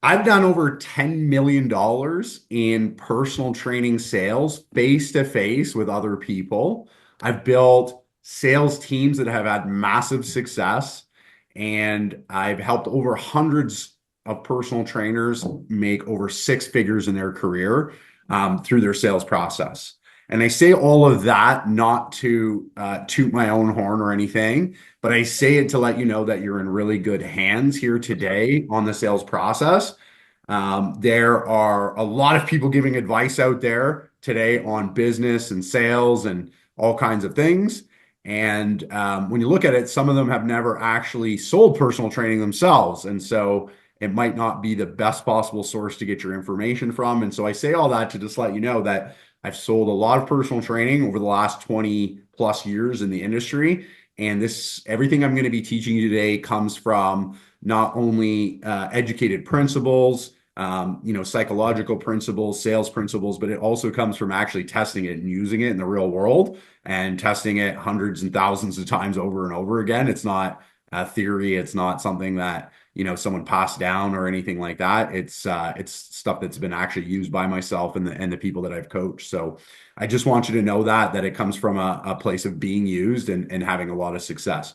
I've done over $10 million in personal training sales face to face with other people. I've built sales teams that have had massive success, and I've helped over hundreds of personal trainers make over six figures in their career through their sales process. And I say all of that not to toot my own horn or anything, but I say it to let you know that you're in really good hands here today on the sales process. There are a lot of people giving advice out there today on business and sales and all kinds of things. And when you look at it, some of them have never actually sold personal training themselves. And so it might not be the best possible source to get your information from. And so I say all that to just let you know that I've sold a lot of personal training over the last 20 plus years in the industry. And this, everything I'm going to be teaching you today comes from not only educated principles, psychological principles, sales principles, but it also comes from actually testing it and using it in the real world and testing it hundreds and thousands of times over and over again. It's not a theory. It's not something that, someone passed down or anything like that. It's stuff that's been actually used by myself and the people that I've coached. So I just want you to know that it comes from a place of being used and having a lot of success.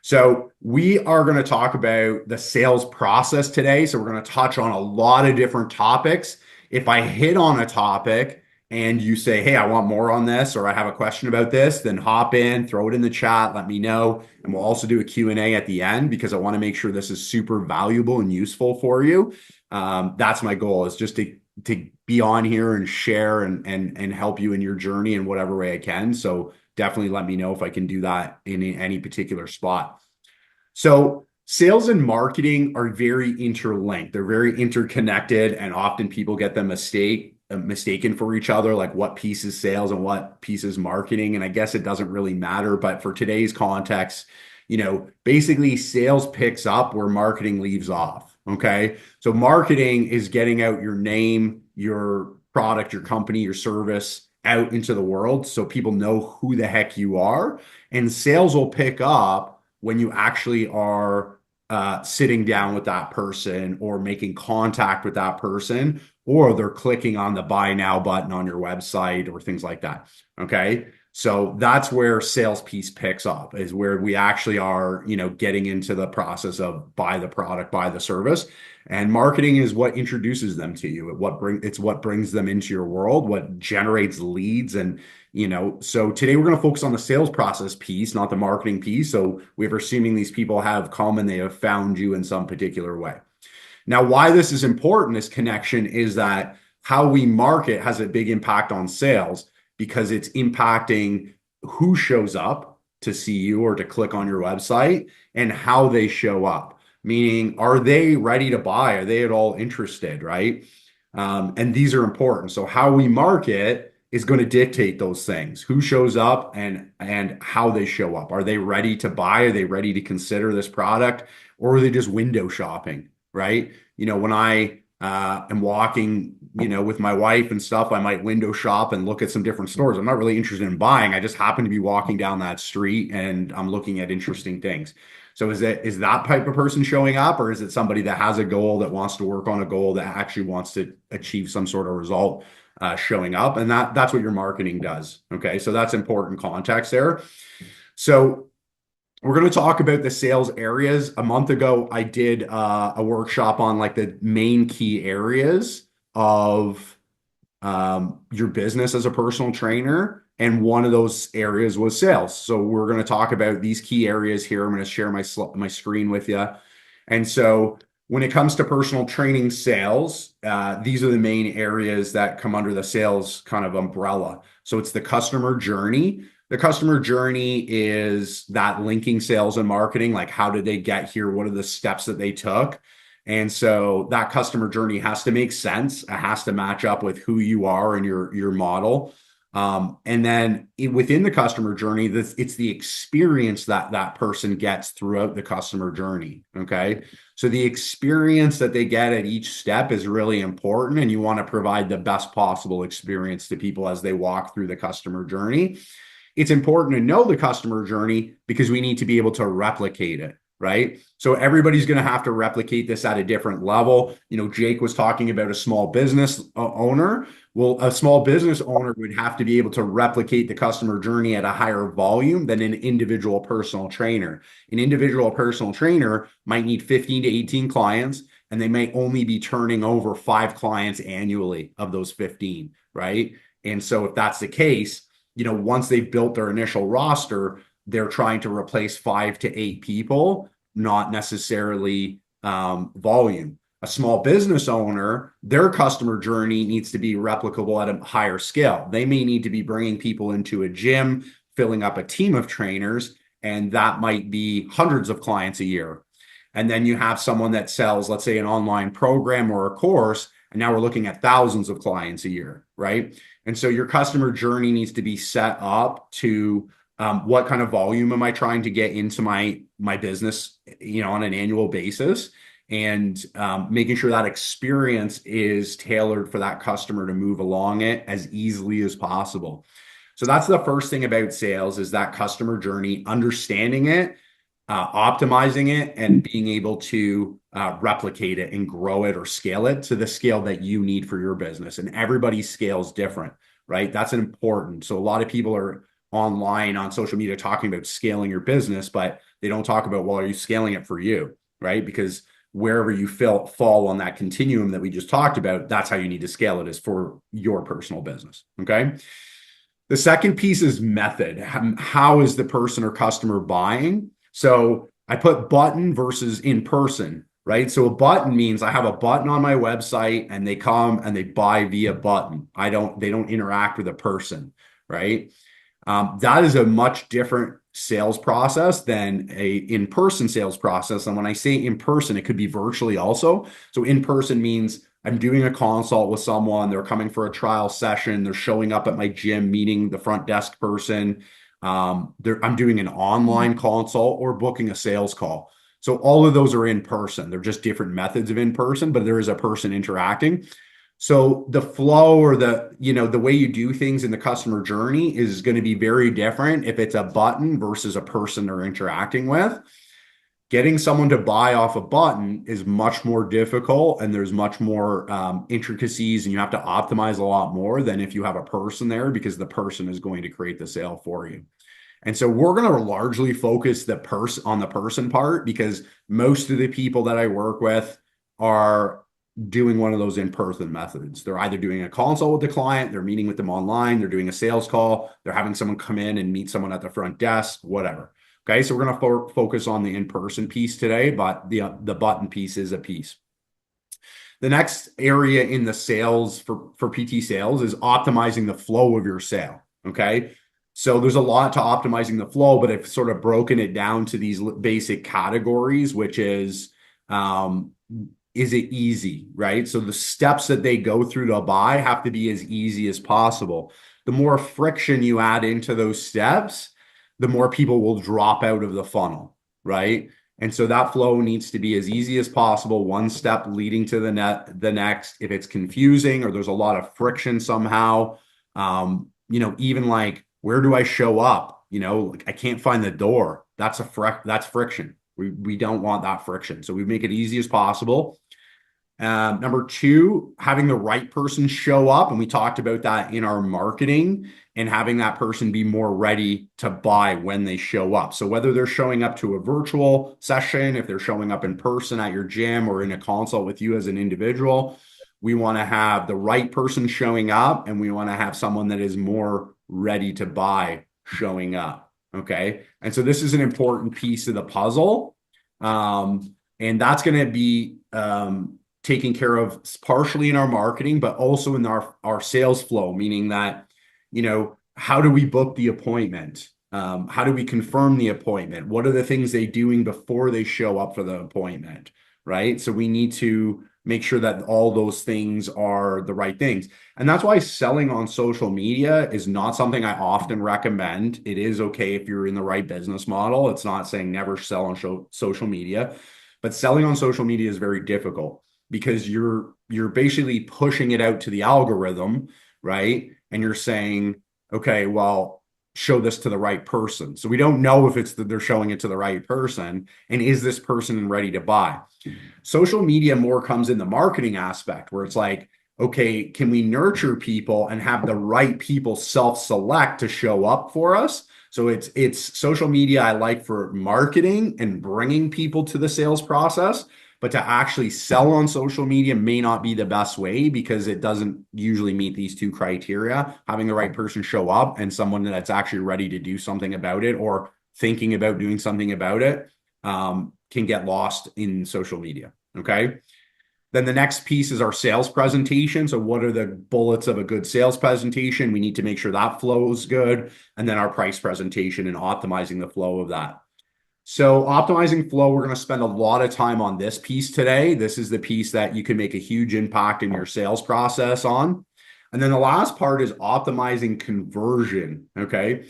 So we are going to talk about the sales process today. So we're going to touch on a lot of different topics. If I hit on a topic and you say, hey, I want more on this, or I have a question about this, then hop in, throw it in the chat, let me know. And we'll also do a Q&A at the end because I want to make sure this is super valuable and useful for you. That's my goal, is just to be on here and share and help you in your journey in whatever way I can. So definitely let me know if I can do that in any particular spot. So sales and marketing are very interlinked. They're very interconnected, and often people get them mistaken for each other, like what piece is sales and what piece is marketing. And I guess it doesn't really matter, but for today's context, basically sales picks up where marketing leaves off. Okay. So marketing is getting out your name, your product, your company, your service out into the world so people know who the heck you are. And sales will pick up when you actually are sitting down with that person or making contact with that person, or they're clicking on the buy now button on your website or things like that. Okay. So that's where sales piece picks up, is where we actually are, getting into the process of buy the product, buy the service. And marketing is what introduces them to you. It's what brings them into your world, what generates leads. And, so today we're going to focus on the sales process piece, not the marketing piece. So we're assuming these people have come and they have found you in some particular way. Now, why this is important, this connection, is that how we market has a big impact on sales because it's impacting who shows up to see you or to click on your website and how they show up. Meaning, are they ready to buy? Are they at all interested, right? And these are important. So how we market is going to dictate those things. Who shows up and how they show up. Are they ready to buy? Are they ready to consider this product? Or are they just window shopping, right? When I am walking, with my wife and stuff, I might window shop and look at some different stores. I'm not really interested in buying. I just happen to be walking down that street and I'm looking at interesting things. So is that type of person showing up, or is it somebody that has a goal, that wants to work on a goal, that actually wants to achieve some sort of result, showing up? And that's what your marketing does. Okay. So that's important context there. So we're going to talk about the sales areas. A month ago, I did a workshop on like the main key areas of your business as a personal trainer. And one of those areas was sales. So we're going to talk about these key areas here. I'm going to share my screen with you. And so when it comes to personal training sales, these are the main areas that come under the sales kind of umbrella. So it's the customer journey. The customer journey is that linking sales and marketing. Like, how did they get here? What are the steps that they took? And so that customer journey has to make sense. It has to match up with who you are and your model. And then within the customer journey, it's the experience that person gets throughout the customer journey. Okay. So the experience that they get at each step is really important. And you want to provide the best possible experience to people as they walk through the customer journey. It's important to know the customer journey because we need to be able to replicate it, right? So everybody's going to have to replicate this at a different level. Jake was talking about a small business owner. Well, a small business owner would have to be able to replicate the customer journey at a higher volume than an individual personal trainer. An individual personal trainer might need 15 to 18 clients, and they may only be turning over 5 clients annually of those 15, right? And so if that's the case, once they've built their initial roster, they're trying to replace 5 to 8 people, not necessarily volume. A small business owner, their customer journey needs to be replicable at a higher scale. They may need to be bringing people into a gym, filling up a team of trainers, and that might be hundreds of clients a year. And then you have someone that sells, let's say, an online program or a course, and now we're looking at thousands of clients a year, right? And so your customer journey needs to be set up to what kind of volume am I trying to get into my business, on an annual basis, and making sure that experience is tailored for that customer to move along it as easily as possible. So that's the first thing about sales, is that customer journey, understanding it, optimizing it, and being able to replicate it and grow it or scale it to the scale that you need for your business. And everybody's scale is different, right? That's important. So a lot of people are online on social media talking about scaling your business, but they don't talk about, well, are you scaling it for you, right? Because wherever you fall on that continuum that we just talked about, that's how you need to scale it, is for your personal business. Okay. The second piece is method. How is the person or customer buying? So I put button versus in person, right? So a button means I have a button on my website and they come and they buy via button. They don't interact with a person, right? That is a much different sales process than a in-person sales process. And when I say in person, it could be virtually also. So in person means I'm doing a consult with someone, they're coming for a trial session, they're showing up at my gym, meeting the front desk person. I'm doing an online consult or booking a sales call. So all of those are in person. They're just different methods of in person, but there is a person interacting. So the flow, or the way you do things in the customer journey, is going to be very different if it's a button versus a person they're interacting with. Getting someone to buy off a button is much more difficult, and there's much more intricacies, and you have to optimize a lot more than if you have a person there, because the person is going to create the sale for you. And so we're going to largely focus on the person part, because most of the people that I work with are doing one of those in-person methods. They're either doing a consult with the client, they're meeting with them online, they're doing a sales call, they're having someone come in and meet someone at the front desk, whatever. Okay, so we're going to focus on the in-person piece today, but the button piece is a piece. The next area in the sales for PT sales is optimizing the flow of your sale. Okay, so there's a lot to optimizing the flow, but I've sort of broken it down to these basic categories, which is it easy, right? So the steps that they go through to buy have to be as easy as possible. The more friction you add into those steps, the more people will drop out of the funnel, right? And so that flow needs to be as easy as possible, one step leading to the next. If it's confusing or there's a lot of friction somehow, even like, where do I show up? I can't find the door. That's friction. We don't want that friction. So we make it easy as possible. Number two, having the right person show up. And we talked about that in our marketing, and having that person be more ready to buy when they show up. So whether they're showing up to a virtual session, if they're showing up in person at your gym, or in a consult with you as an individual, we want to have the right person showing up, and we want to have someone that is more ready to buy showing up. Okay. And so this is an important piece of the puzzle. And that's going to be taken care of partially in our marketing, but also in our sales flow, meaning that, how do we book the appointment? How do we confirm the appointment? What are the things they're doing before they show up for the appointment, right? So we need to make sure that all those things are the right things. And that's why selling on social media is not something I often recommend. It is okay if you're in the right business model. It's not saying never sell on social media, but selling on social media is very difficult, because you're basically pushing it out to the algorithm, right? And you're saying, okay, well, show this to the right person. So we don't know if it's that they're showing it to the right person, and is this person ready to buy? Social media more comes in the marketing aspect where it's like, okay, can we nurture people and have the right people self-select to show up for us? So it's social media I like for marketing and bringing people to the sales process, but to actually sell on social media may not be the best way because it doesn't usually meet these two criteria. Having the right person show up and someone that's actually ready to do something about it or thinking about doing something about it can get lost in social media. Okay. Then the next piece is our sales presentation. So what are the bullets of a good sales presentation? We need to make sure that flow is good. And then our price presentation and optimizing the flow of that. So optimizing flow, we're going to spend a lot of time on this piece today. This is the piece that you can make a huge impact in your sales process on. And then the last part is optimizing conversion. Okay.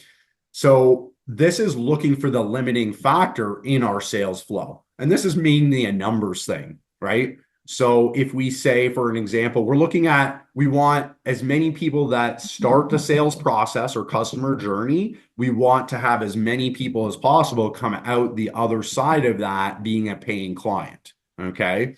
So this is looking for the limiting factor in our sales flow. And this is mainly a numbers thing, right? So if we say, for an example, we want as many people that start the sales process or customer journey, we want to have as many people as possible come out the other side of that being a paying client. Okay.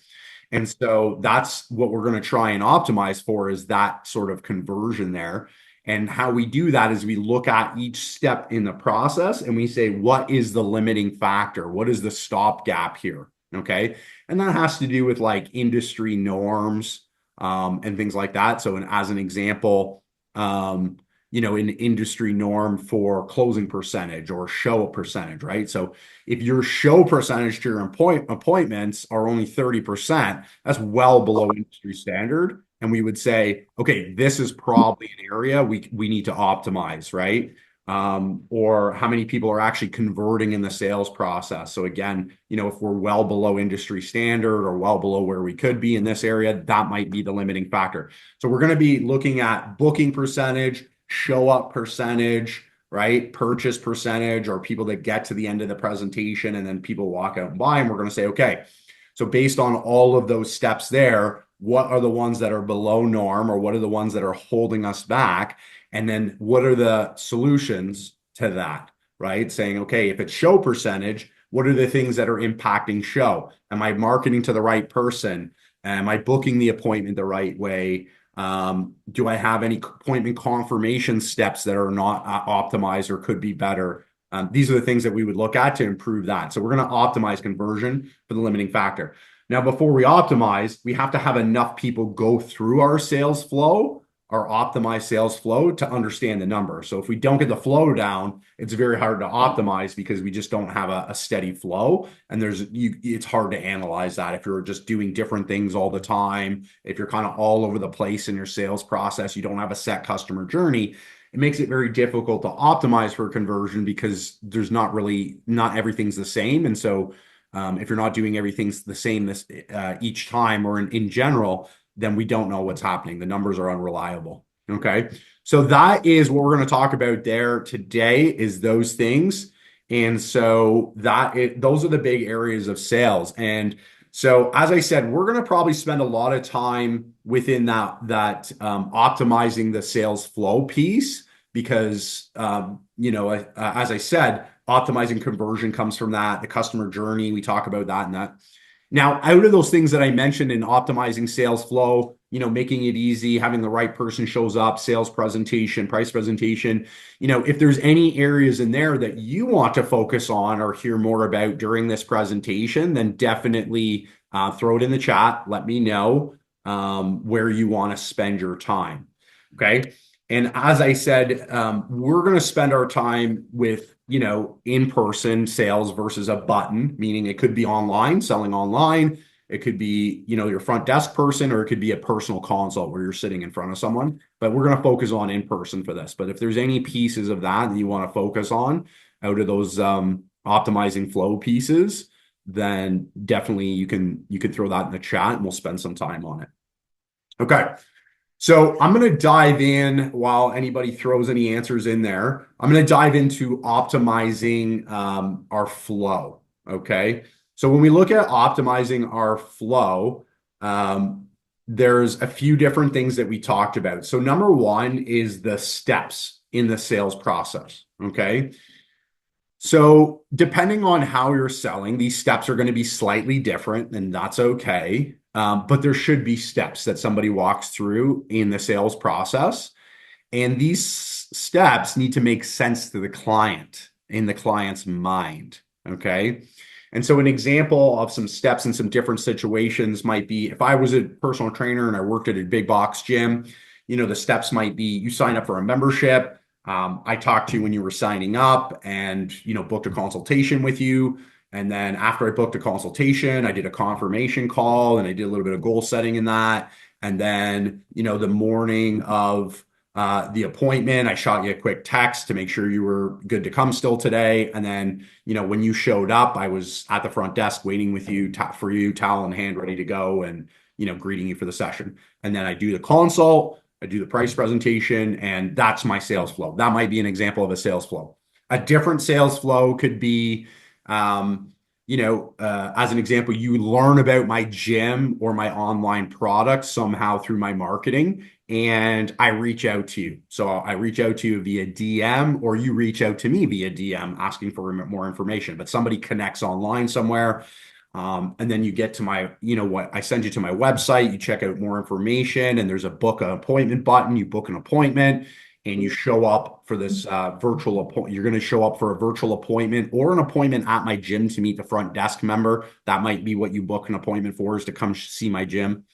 And so that's what we're going to try and optimize for is that sort of conversion there. And how we do that is we look at each step in the process and we say, what is the limiting factor? What is the stopgap here? Okay. And that has to do with like industry norms and things like that. So, as an example, an industry norm for closing percentage or show percentage, right? So if your show percentage to your appointments are only 30%, that's well below industry standard. And we would say, okay, this is probably an area we need to optimize, right? Or how many people are actually converting in the sales process. So again, if we're well below industry standard or well below where we could be in this area, that might be the limiting factor. So we're going to be looking at booking percentage, show up percentage, right? Purchase percentage, or people that get to the end of the presentation and then people walk out and buy. And we're going to say, okay, so based on all of those steps there, what are the ones that are below norm or what are the ones that are holding us back? And then what are the solutions to that, right? Saying, okay, if it's show percentage, what are the things that are impacting show? Am I marketing to the right person? Am I booking the appointment the right way? Do I have any appointment confirmation steps that are not optimized or could be better? These are the things that we would look at to improve that. So we're going to optimize conversion for the limiting factor. Now, before we optimize, we have to have enough people go through our sales flow, our optimized sales flow to understand the number. So if we don't get the flow down, it's very hard to optimize because we just don't have a steady flow. And it's hard to analyze that if you're just doing different things all the time. If you're kind of all over the place in your sales process, you don't have a set customer journey. It makes it very difficult to optimize for conversion because not everything's the same. And so if you're not doing everything the same each time or in general, then we don't know what's happening. The numbers are unreliable. Okay. So that is what we're going to talk about there today is those things. And so those are the big areas of sales. And so, as I said, we're going to probably spend a lot of time within that optimizing the sales flow piece because, as I said, optimizing conversion comes from that. The customer journey, we talk about that and that. Now, out of those things that I mentioned in optimizing sales flow, making it easy, having the right person shows up, sales presentation, price presentation, if there's any areas in there that you want to focus on or hear more about during this presentation, then definitely throw it in the chat. Let me know where you want to spend your time. Okay. And as I said, we're going to spend our time with in-person sales versus a button, meaning it could be online, selling online. It could be, your front desk person, or it could be a personal consult where you're sitting in front of someone. But we're going to focus on in-person for this. But if there's any pieces of that you want to focus on out of those optimizing flow pieces, then definitely you can throw that in the chat and we'll spend some time on it. Okay. So I'm going to dive in while anybody throws any answers in there. I'm going to dive into optimizing our flow. Okay. So when we look at optimizing our flow, there's a few different things that we talked about. So number one is the steps in the sales process. Okay. So, depending on how you're selling, these steps are going to be slightly different, and that's okay. But there should be steps that somebody walks through in the sales process. And these steps need to make sense to the client in the client's mind. Okay. And so, an example of some steps in some different situations might be if I was a personal trainer and I worked at a big box gym, the steps might be you sign up for a membership. I talked to you when you were signing up and, booked a consultation with you. And then after I booked a consultation, I did a confirmation call and I did a little bit of goal setting in that. And then, the morning of the appointment, I shot you a quick text to make sure you were good to come still today. And then, when you showed up, I was at the front desk waiting with you for you, towel in hand, ready to go and, greeting you for the session. And then I do the consult, I do the price presentation, and that's my sales flow. That might be an example of a sales flow. A different sales flow could be, as an example, you learn about my gym or my online product somehow through my marketing, and I reach out to you. So I reach out to you via DM, or you reach out to me via DM asking for more information. But somebody connects online somewhere. And then you get to what I send you to my website, you check out more information, and there's a book an appointment button. You book an appointment and you show up for this virtual appointment. You're going to show up for a virtual appointment or an appointment at my gym to meet the front desk member. That might be what you book an appointment for, is to come see my gym.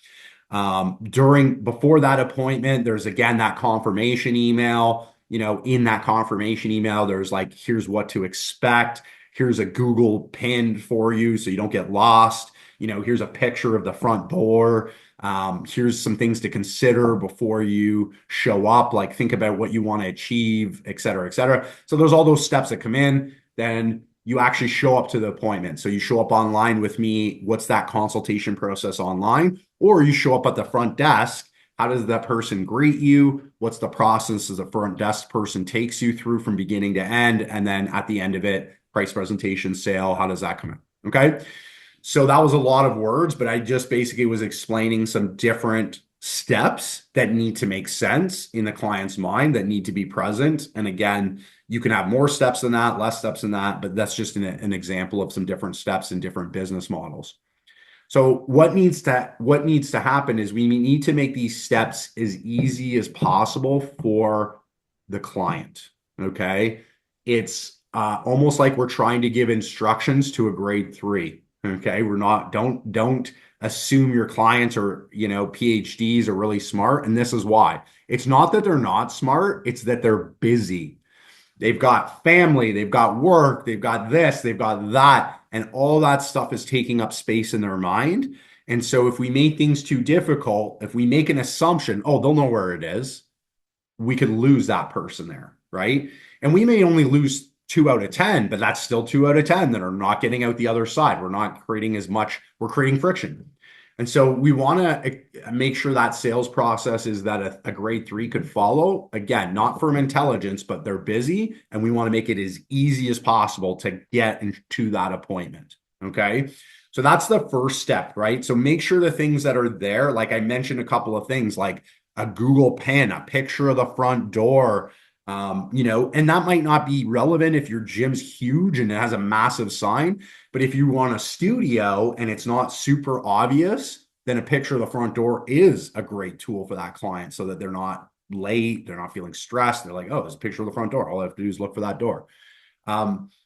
Before that appointment, there's again that confirmation email. In that confirmation email, there's like, here's what to expect. Here's a Google pin for you so you don't get lost. Here's a picture of the front door. Here's some things to consider before you show up, like think about what you want to achieve, et cetera, et cetera. So there's all those steps that come in. Then you actually show up to the appointment. So you show up online with me. What's that consultation process online? Or you show up at the front desk. How does that person greet you? What's the process as a front desk person takes you through from beginning to end? And then at the end of it, price presentation, sale, how does that come in? Okay. So that was a lot of words, but I just basically was explaining some different steps that need to make sense in the client's mind, that need to be present. And again, you can have more steps than that, less steps than that, but that's just an example of some different steps in different business models. So what needs to happen is we need to make these steps as easy as possible for the client. Okay. It's almost like we're trying to give instructions to a grade 3. Okay. Don't assume your clients are, PhDs are really smart. And this is why. It's not that they're not smart, it's that they're busy. They've got family, they've got work, they've got this, they've got that, and all that stuff is taking up space in their mind. And so if we make things too difficult, if we make an assumption, oh, they'll know where it is, we could lose that person there, right? And we may only lose 2 out of 10, but that's still 2 out of 10 that are not getting out the other side. We're not creating as much, we're creating friction. And so we want to make sure that sales process is that a grade 3 could follow. Again, not from intelligence, but they're busy. And we want to make it as easy as possible to get into that appointment. Okay. So that's the first step, right? So make sure the things that are there, like I mentioned a couple of things like a Google pin, a picture of the front door, and that might not be relevant if your gym's huge and it has a massive sign. But if you want a studio and it's not super obvious, then a picture of the front door is a great tool for that client so that they're not late, they're not feeling stressed. They're like, oh, there's a picture of the front door. All I have to do is look for that door.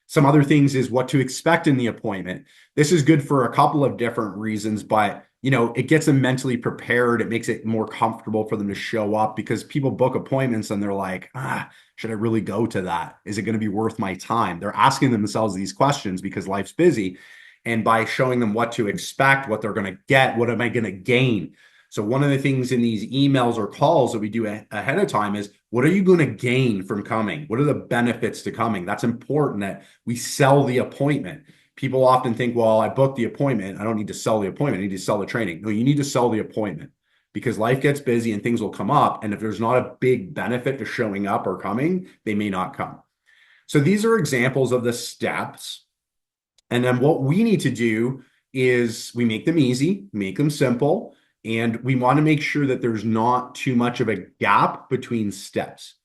Some other things is what to expect in the appointment. This is good for a couple of different reasons, but it gets them mentally prepared. It makes it more comfortable for them to show up because people book appointments and they're like, should I really go to that? Is it going to be worth my time? They're asking themselves these questions because life's busy. And by showing them what to expect, what they're going to get, what am I going to gain? So one of the things in these emails or calls that we do ahead of time is, what are you going to gain from coming? What are the benefits to coming? That's important that we sell the appointment. People often think, well, I booked the appointment. I don't need to sell the appointment. I need to sell the training. No, you need to sell the appointment because life gets busy and things will come up. And if there's not a big benefit to showing up or coming, they may not come. So these are examples of the steps. And then what we need to do is we make them easy, make them simple, and we want to make sure that there's not too much of a gap between steps.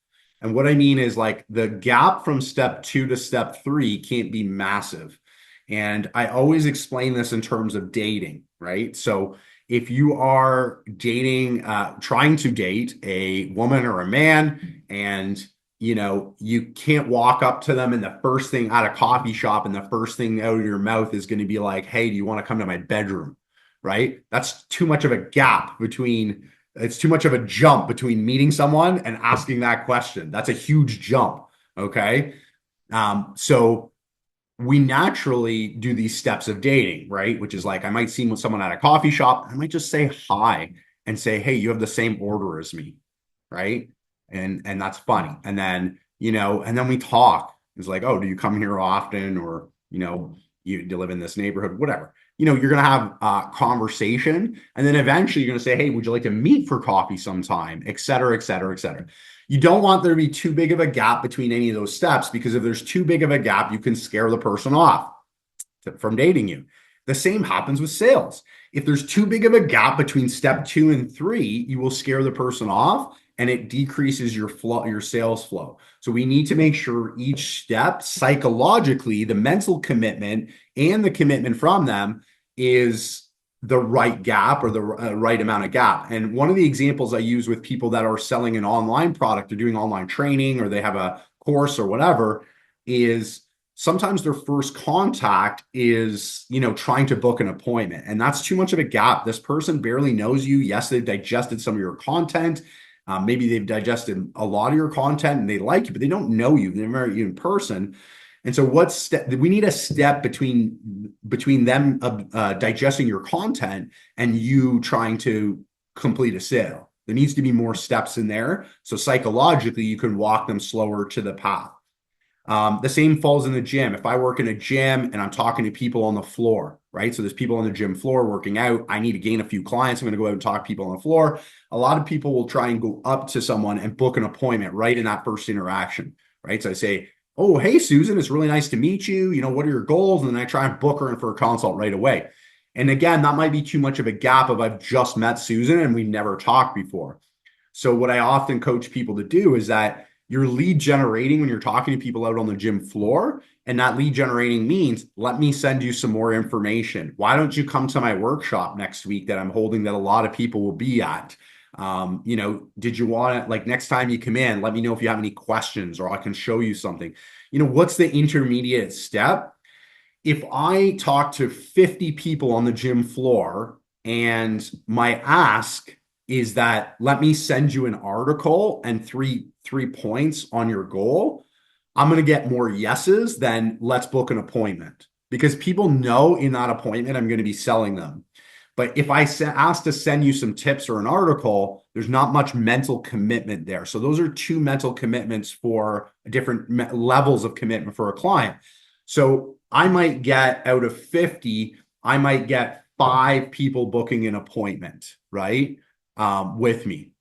And what I mean is like the gap from step two to step three can't be massive. And I always explain this in terms of dating, right? So if you are dating, trying to date a woman or a man, and you can't walk up to them and the first thing at a coffee shop and the first thing out of your mouth is going to be like, hey, do you want to come to my bedroom? Right? That's too much of a gap between, it's too much of a jump between meeting someone and asking that question. That's a huge jump. Okay. So we naturally do these steps of dating, right? Which is like, I might see someone at a coffee shop. I might just say hi and say, hey, you have the same order as me, right? And that's funny. And then, and then we talk. It's like, oh, do you come here often? Or, you live in this neighborhood, whatever. You're going to have a conversation. And then eventually you're going to say, hey, would you like to meet for coffee sometime, et cetera, et cetera, et cetera. You don't want there to be too big of a gap between any of those steps, because if there's too big of a gap, you can scare the person off from dating you. The same happens with sales. If there's too big of a gap between step 2 and 3, you will scare the person off and it decreases your flow, your sales flow. So we need to make sure each step psychologically, the mental commitment and the commitment from them is the right gap, or the right amount of gap. And one of the examples I use with people that are selling an online product or doing online training, or they have a course or whatever, is sometimes their first contact is, trying to book an appointment. And that's too much of a gap. This person barely knows you. Yes, they've digested some of your content. Maybe they've digested a lot of your content and they like you, but they don't know you. They've never met you in person. And so we need a step between them digesting your content and you trying to complete a sale. There needs to be more steps in there. So psychologically, you can walk them slower to the path. The same falls in the gym. If I work in a gym and I'm talking to people on the floor, right? So there's people on the gym floor working out. I need to gain a few clients. I'm going to go out and talk to people on the floor. A lot of people will try and go up to someone and book an appointment right in that first interaction, right? So I say, oh, hey, Susan, it's really nice to meet you. What are your goals? And then I try and book her in for a consult right away. And again, that might be too much of a gap of I've just met Susan and we never talked before. So what I often coach people to do is that you're lead generating when you're talking to people out on the gym floor. And that lead generating means, let me send you some more information. Why don't you come to my workshop next week that I'm holding that a lot of people will be at? Did you want to, like, next time you come in, let me know if you have any questions or I can show you something. What's the intermediate step? If I talk to 50 people on the gym floor and my ask is that, let me send you an article and three points on your goal, I'm going to get more yeses than let's book an appointment, because people know in that appointment I'm going to be selling them. But if I ask to send you some tips or an article, there's not much mental commitment there. So those are two mental commitments for different levels of commitment for a client. So I might get, out of 50, I might get 5 people booking an appointment, right? With me.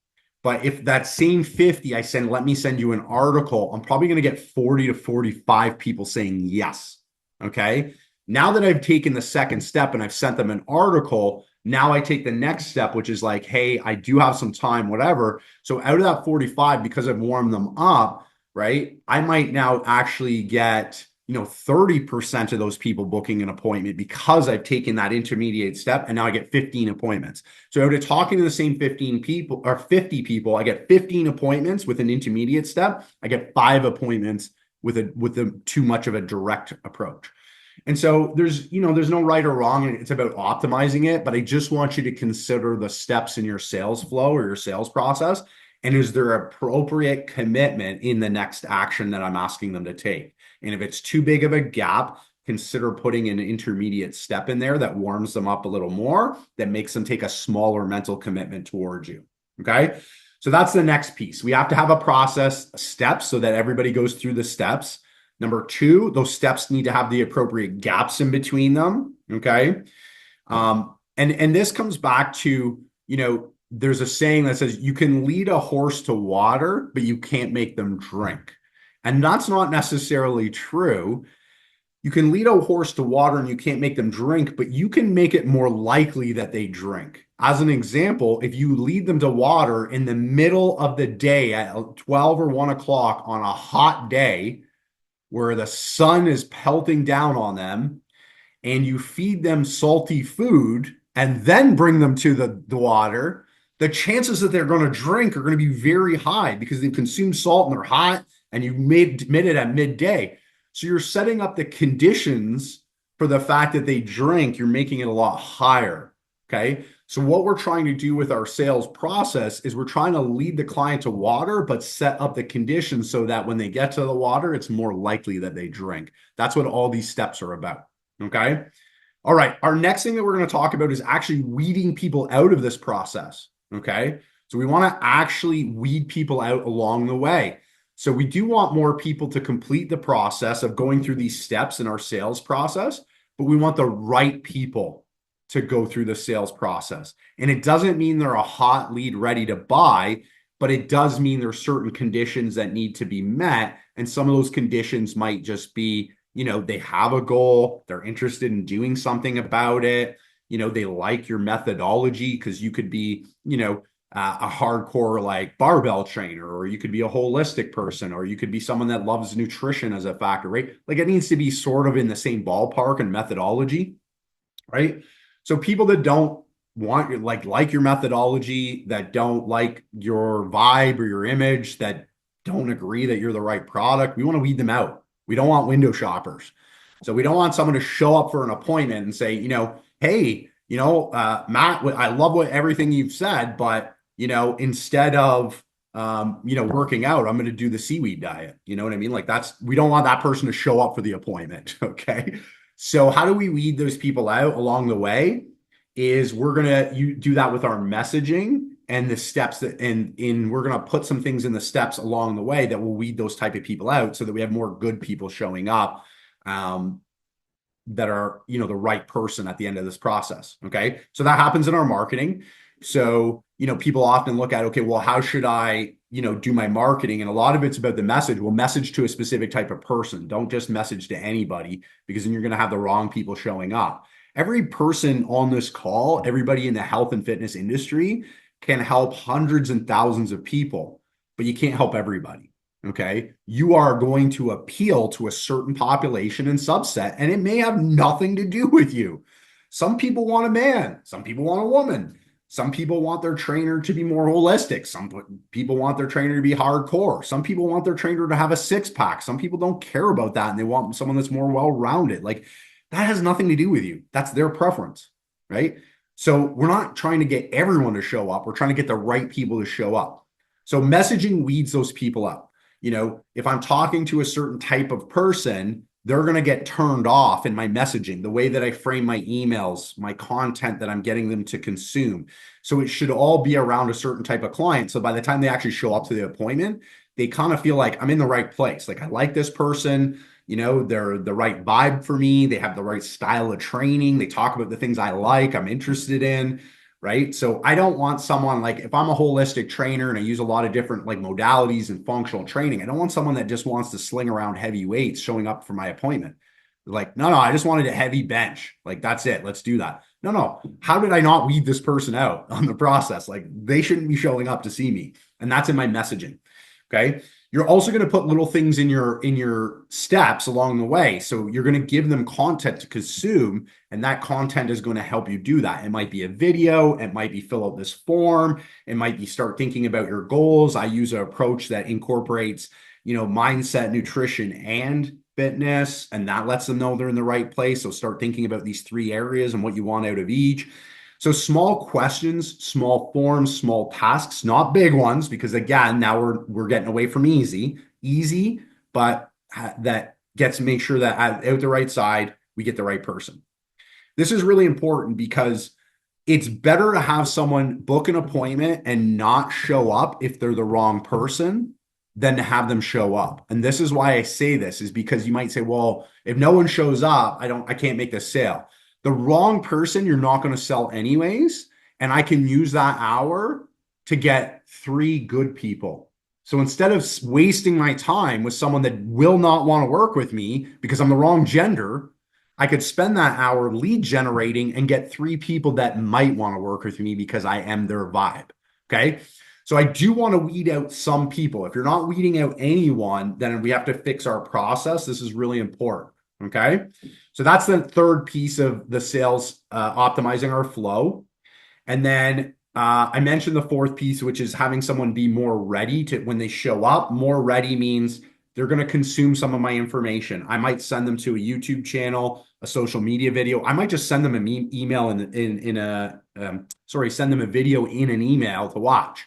But if that same 50, I send, let me send you an article, I'm probably going to get 40 to 45 people saying yes. Okay. Now that I've taken the second step and I've sent them an article, now I take the next step, which is like, hey, I do have some time, whatever. So out of that 45, because I've warmed them up, right, I might now actually get 30% of those people booking an appointment because I've taken that intermediate step, and now I get 15 appointments. So out of talking to the same 15 people or 50 people, I get 15 appointments with an intermediate step. I get 5 appointments with a too much of a direct approach. And so there's no right or wrong. It's about optimizing it, but I just want you to consider the steps in your sales flow or your sales process. And is there appropriate commitment in the next action that I'm asking them to take? And if it's too big of a gap, consider putting an intermediate step in there that warms them up a little more, that makes them take a smaller mental commitment towards you. Okay. So that's the next piece. We have to have a process, steps, so that everybody goes through the steps. Number 2, those steps need to have the appropriate gaps in between them. Okay. And this comes back to, there's a saying that says you can lead a horse to water, but you can't make them drink. And that's not necessarily true. You can lead a horse to water and you can't make them drink, but you can make it more likely that they drink. As an example, if you lead them to water in the middle of the day at 12 or 1 o'clock on a hot day where the sun is pelting down on them, and you feed them salty food and then bring them to the water, the chances that they're going to drink are going to be very high because they've consumed salt and they're hot and you made it at midday. So you're setting up the conditions for the fact that they drink, you're making it a lot higher. Okay. So what we're trying to do with our sales process is we're trying to lead the client to water, but set up the conditions so that when they get to the water, it's more likely that they drink. That's what all these steps are about. Okay. All right. Our next thing that we're going to talk about is actually weeding people out of this process. Okay. So we want to actually weed people out along the way. So we do want more people to complete the process of going through these steps in our sales process, but we want the right people to go through the sales process. And it doesn't mean they're a hot lead ready to buy, but it does mean there's certain conditions that need to be met. And some of those conditions might just be, they have a goal, they're interested in doing something about it. They like your methodology because you could be, a hardcore like barbell trainer, or you could be a holistic person, or you could be someone that loves nutrition as a factor, right? Like it needs to be sort of in the same ballpark and methodology, right? So people that don't want your like your methodology, that don't like your vibe or your image, that don't agree that you're the right product, we want to weed them out. We don't want window shoppers. So we don't want someone to show up for an appointment and say, hey, Matt, I love everything you've said, but instead of working out, I'm going to do the seaweed diet. You know what I mean? Like we don't want that person to show up for the appointment. Okay. So how do we weed those people out along the way? Is we're going to do that with our messaging and the steps we're going to put some things in the steps along the way that will weed those type of people out so that we have more good people showing up, that are, the right person at the end of this process. Okay. So that happens in our marketing. So, people often look at, okay, well, how should I, do my marketing? And a lot of it's about the message. Well, message to a specific type of person. Don't just message to anybody, because then you're going to have the wrong people showing up. Every person on this call, everybody in the health and fitness industry can help hundreds and thousands of people, but you can't help everybody. Okay. You are going to appeal to a certain population and subset, and it may have nothing to do with you. Some people want a man. Some people want a woman. Some people want their trainer to be more holistic. Some people want their trainer to be hardcore. Some people want their trainer to have a six pack. Some people don't care about that and they want someone that's more well-rounded. Like that has nothing to do with you. That's their preference, right? So we're not trying to get everyone to show up. We're trying to get the right people to show up. So messaging weeds those people out. If I'm talking to a certain type of person, they're going to get turned off in my messaging, the way that I frame my emails, my content that I'm getting them to consume. So it should all be around a certain type of client. So by the time they actually show up to the appointment, they kind of feel like I'm in the right place. Like I like this person, they're the right vibe for me. They have the right style of training. They talk about the things I like, I'm interested in. Right. So I don't want someone like, if I'm a holistic trainer and I use a lot of different like modalities and functional training, I don't want someone that just wants to sling around heavy weights showing up for my appointment. Like, no, I just wanted a heavy bench. Like, that's it. Let's do that. No. How did I not weed this person out on the process? Like they shouldn't be showing up to see me. And that's in my messaging. Okay. You're also going to put little things in your steps along the way. So you're going to give them content to consume, and that content is going to help you do that. It might be a video, it might be fill out this form, it might be start thinking about your goals. I use an approach that incorporates, mindset, nutrition, and fitness, and that lets them know they're in the right place. So start thinking about these three areas and what you want out of each. So small questions, small forms, small tasks, not big ones, because again, now we're getting away from easy, but that gets to make sure that out the right side, we get the right person. This is really important because it's better to have someone book an appointment and not show up if they're the wrong person than to have them show up. And this is why I say this, is because you might say, well, if no one shows up, I can't make this sale. The wrong person, you're not going to sell anyways. And I can use that hour to get 3 good people. So instead of wasting my time with someone that will not want to work with me because I'm the wrong gender, I could spend that hour lead generating and get 3 people that might want to work with me because I am their vibe. Okay. So I do want to weed out some people. If you're not weeding out anyone, then we have to fix our process. This is really important. Okay. So that's the third piece of the sales, optimizing our flow. And then I mentioned the fourth piece, which is having someone be more ready to when they show up. More ready means they're going to consume some of my information. I might send them to a YouTube channel, a social media video. I might just send them an email send them a video in an email to watch.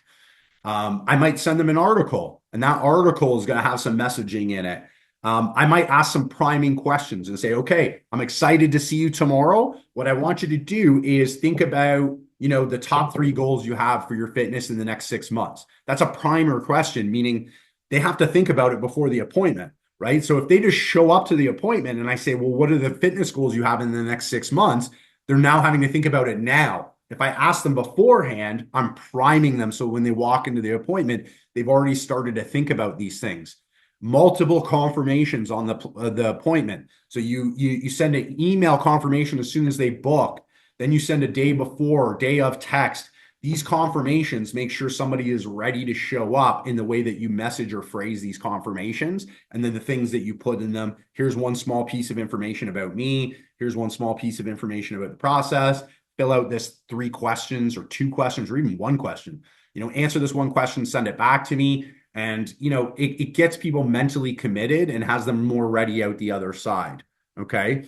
I might send them an article, and that article is going to have some messaging in it. I might ask some priming questions and say, okay, I'm excited to see you tomorrow. What I want you to do is think about, the top 3 goals you have for your fitness in the next 6 months. That's a primer question, meaning they have to think about it before the appointment, right? So if they just show up to the appointment and I say, well, what are the fitness goals you have in the next 6 months? They're now having to think about it now. If I ask them beforehand, I'm priming them. So when they walk into the appointment, they've already started to think about these things. Multiple confirmations on the appointment. So you send an email confirmation as soon as they book. Then you send a day before, day of text. These confirmations make sure somebody is ready to show up in the way that you message or phrase these confirmations. And then the things that you put in them. Here's one small piece of information about me. Here's one small piece of information about the process. Fill out this 3 questions or 2 questions or even 1 question. Answer this 1 question, send it back to me. And, it gets people mentally committed and has them more ready out the other side. Okay.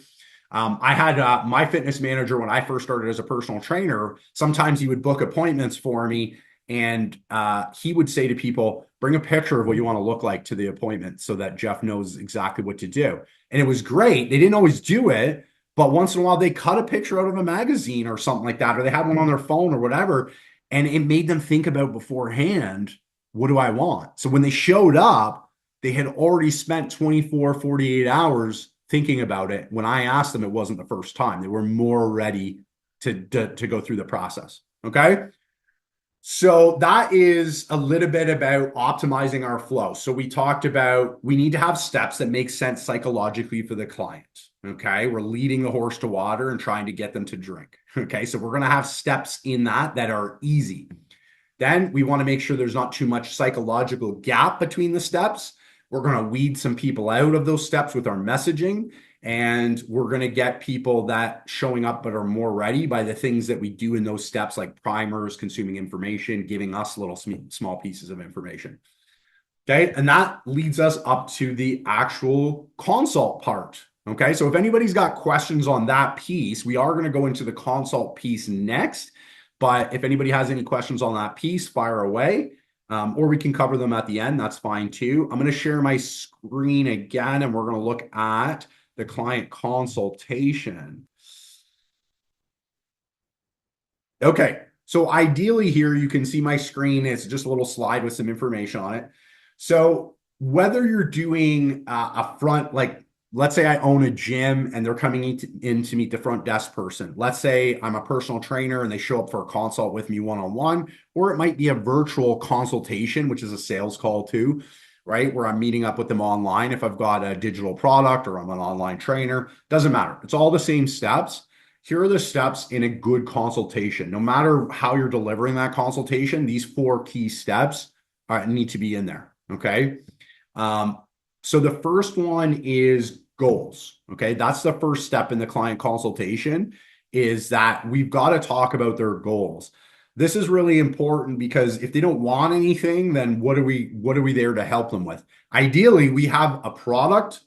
I had my fitness manager when I first started as a personal trainer. Sometimes he would book appointments for me, and he would say to people, bring a picture of what you want to look like to the appointment so that Jeff knows exactly what to do. And it was great. They didn't always do it, but once in a while they cut a picture out of a magazine or something like that, or they had one on their phone or whatever. And it made them think about beforehand, what do I want? So when they showed up, they had already spent 24, 48 hours thinking about it. When I asked them, it wasn't the first time. They were more ready to go through the process. Okay. So that is a little bit about optimizing our flow. So we talked about we need to have steps that make sense psychologically for the client. Okay. We're leading the horse to water and trying to get them to drink. Okay. So we're going to have steps in that are easy. Then we want to make sure there's not too much psychological gap between the steps. We're going to weed some people out of those steps with our messaging. And we're going to get people that showing up but are more ready by the things that we do in those steps, like primers, consuming information, giving us little small pieces of information. Okay. And that leads us up to the actual consult part. Okay. So if anybody's got questions on that piece, we are going to go into the consult piece next. But if anybody has any questions on that piece, fire away. Or we can cover them at the end. That's fine too. I'm going to share my screen again, and we're going to look at the client consultation. Okay. So ideally here, you can see my screen. It's just a little slide with some information on it. So whether you're doing a front, like let's say I own a gym and they're coming in to meet the front desk person. Let's say I'm a personal trainer and they show up for a consult with me one-on-one, or it might be a virtual consultation, which is a sales call too, right? Where I'm meeting up with them online. If I've got a digital product or I'm an online trainer, doesn't matter. It's all the same steps. Here are the steps in a good consultation. No matter how you're delivering that consultation, these 4 key steps need to be in there. Okay. So the first one is goals. Okay. That's the first step in the client consultation, is that we've got to talk about their goals. This is really important because if they don't want anything, then what are we there to help them with? Ideally, we have a product,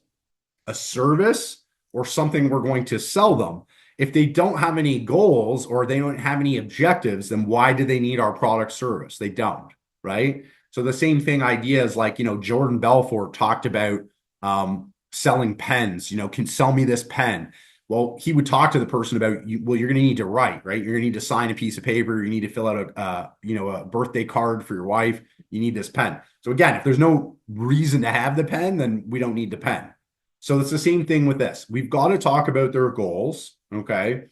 a service, or something we're going to sell them. If they don't have any goals or they don't have any objectives, then why do they need our product service? They don't, right? So the same thing idea is like, Jordan Belfort talked about selling pens, can sell me this pen. Well, he would talk to the person about, you're going to need to write, right? You're going to need to sign a piece of paper. You need to fill out a birthday card for your wife. You need this pen. So again, if there's no reason to have the pen, then we don't need the pen. So it's the same thing with this. We've got to talk about their goals. Okay.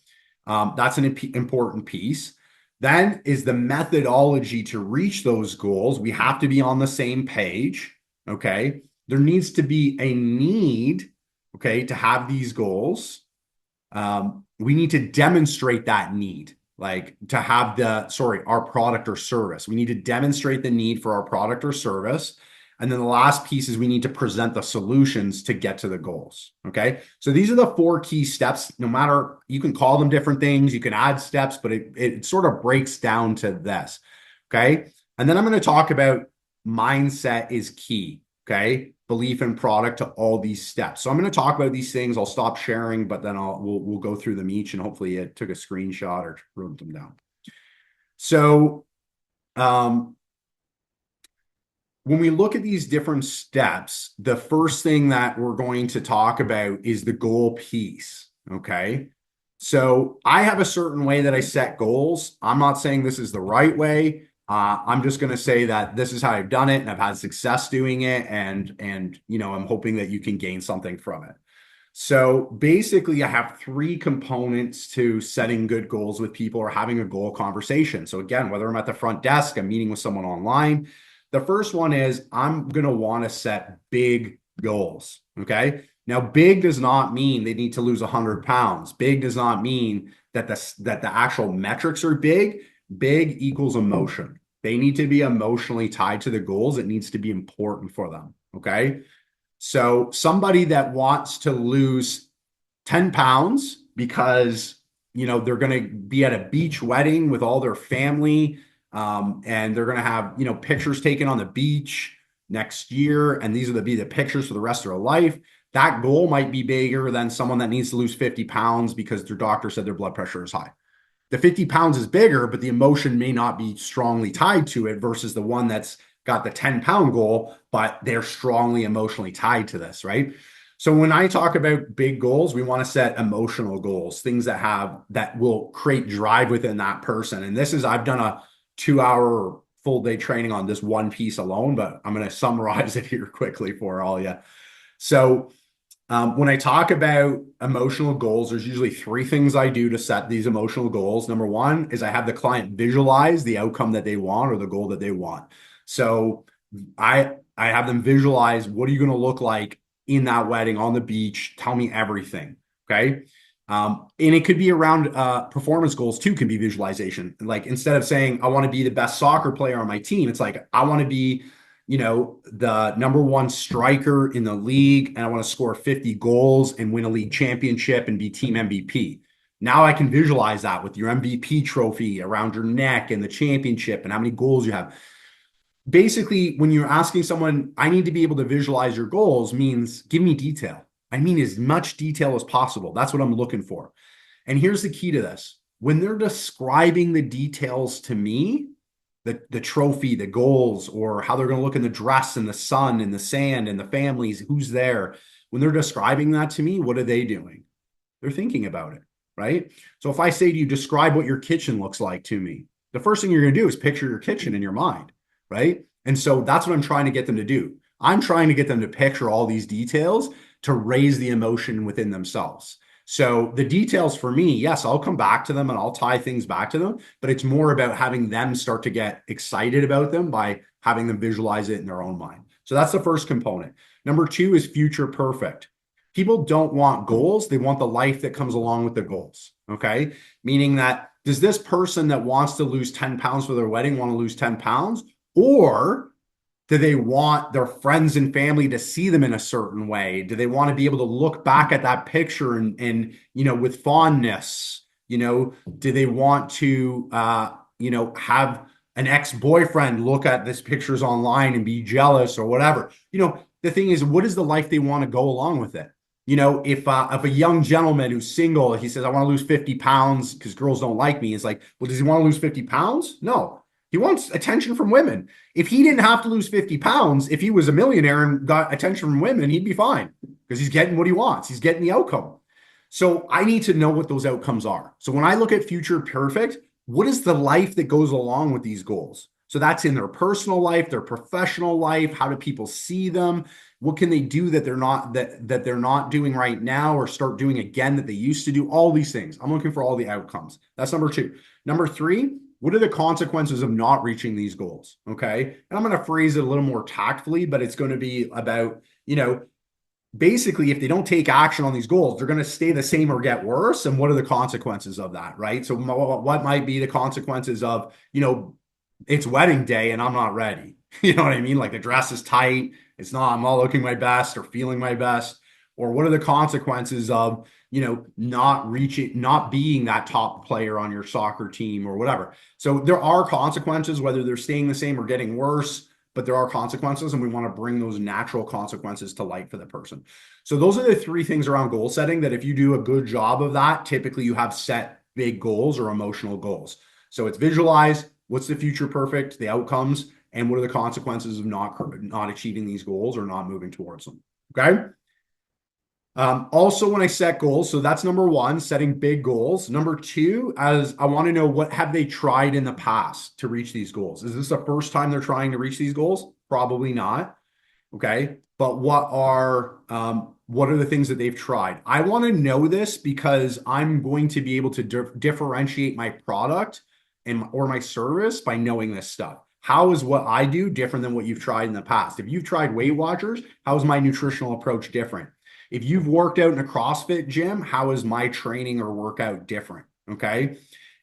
That's an important piece. Then is the methodology to reach those goals. We have to be on the same page. Okay. There needs to be a need, okay, to have these goals. We need to demonstrate that need, like to have our product or service. We need to demonstrate the need for our product or service. And then the last piece is we need to present the solutions to get to the goals. Okay. So these are the 4 key steps. No matter, you can call them different things, you can add steps, but it sort of breaks down to this. Okay. And then I'm going to talk about mindset is key. Okay. Belief in product to all these steps. So I'm going to talk about these things. I'll stop sharing, but then we'll go through them each, and hopefully it took a screenshot or wrote them down. So, when we look at these different steps, the first thing that we're going to talk about is the goal piece. Okay. So I have a certain way that I set goals. I'm not saying this is the right way. I'm just going to say that this is how I've done it, and I've had success doing it. And I'm hoping that you can gain something from it. So basically, I have 3 components to setting good goals with people or having a goal conversation. So again, whether I'm at the front desk, I'm meeting with someone online. The first one is I'm going to want to set big goals. Okay. Now, big does not mean they need to lose 100 pounds. Big does not mean that the actual metrics are big. Big equals emotion. They need to be emotionally tied to the goals. It needs to be important for them. Okay. So somebody that wants to lose 10 pounds because, they're going to be at a beach wedding with all their family, and they're going to have, pictures taken on the beach next year. And these are be the pictures for the rest of their life. That goal might be bigger than someone that needs to lose 50 pounds because their doctor said their blood pressure is high. The 50 pounds is bigger, but the emotion may not be strongly tied to it versus the one that's got the 10-pound goal, but they're strongly emotionally tied to this, right? So when I talk about big goals, we want to set emotional goals, things that will create drive within that person. And I've done a 2-hour full day training on this one piece alone, but I'm going to summarize it here quickly for all of you. So when I talk about emotional goals, there's usually 3 things I do to set these emotional goals. Number 1 is I have the client visualize the outcome that they want or the goal that they want. So I have them visualize, what are you going to look like in that wedding on the beach? Tell me everything. Okay. And it could be around performance goals too, can be visualization. Like instead of saying, I want to be the best soccer player on my team, it's like, I want to be, the number 1 striker in the league, and I want to score 50 goals and win a league championship and be team MVP. Now I can visualize that with your MVP trophy around your neck and the championship and how many goals you have. Basically, when you're asking someone, I need to be able to visualize your goals, means give me detail. I mean, as much detail as possible. That's what I'm looking for. And here's the key to this. When they're describing the details to me, the trophy, the goals, or how they're going to look in the dress and the sun and the sand and the families, who's there, when they're describing that to me, what are they doing? They're thinking about it, right? So if I say to you, describe what your kitchen looks like to me, the first thing you're going to do is picture your kitchen in your mind, right? And so that's what I'm trying to get them to do. I'm trying to get them to picture all these details to raise the emotion within themselves. So the details for me, yes, I'll come back to them and I'll tie things back to them, but it's more about having them start to get excited about them by having them visualize it in their own mind. So that's the first component. Number 2 is future perfect. People don't want goals. They want the life that comes along with the goals. Okay. Meaning that, does this person that wants to lose 10 pounds for their wedding want to lose 10 pounds? Or do they want their friends and family to see them in a certain way? Do they want to be able to look back at that picture and with fondness? Do they want to, have an ex-boyfriend look at this pictures online and be jealous or whatever? The thing is, what is the life they want to go along with it? If a young gentleman who's single, he says, I want to lose 50 pounds because girls don't like me. It's like, well, does he want to lose 50 pounds? No. He wants attention from women. If he didn't have to lose 50 pounds, if he was a millionaire and got attention from women, he'd be fine because he's getting what he wants. He's getting the outcome. So I need to know what those outcomes are. So when I look at future perfect, what is the life that goes along with these goals? So that's in their personal life, their professional life. How do people see them? What can they do that they're not doing right now, or start doing again that they used to do? All these things. I'm looking for all the outcomes. That's number 2. Number 3, what are the consequences of not reaching these goals? Okay. And I'm going to phrase it a little more tactfully, but it's going to be about, basically, if they don't take action on these goals, they're going to stay the same or get worse. And what are the consequences of that, right? So what might be the consequences of, it's wedding day and I'm not ready. You know what I mean? Like the dress is tight. I'm not looking my best or feeling my best. Or what are the consequences of, not being that top player on your soccer team or whatever. So there are consequences, whether they're staying the same or getting worse, but there are consequences, and we want to bring those natural consequences to light for the person. So those are the three things around goal setting that if you do a good job of that, typically you have set big goals or emotional goals. So it's visualize what's the future perfect, the outcomes, and what are the consequences of not achieving these goals or not moving towards them. Okay. Also, when I set goals, so that's number one, setting big goals. Number two, as I want to know, what have they tried in the past to reach these goals? Is this the first time they're trying to reach these goals? Probably not. Okay. But what are the things that they've tried? I want to know this because I'm going to be able to differentiate my product or my service by knowing this stuff. How is what I do different than what you've tried in the past? If you've tried Weight Watchers, how is my nutritional approach different? If you've worked out in a CrossFit gym, how is my training or workout different? Okay.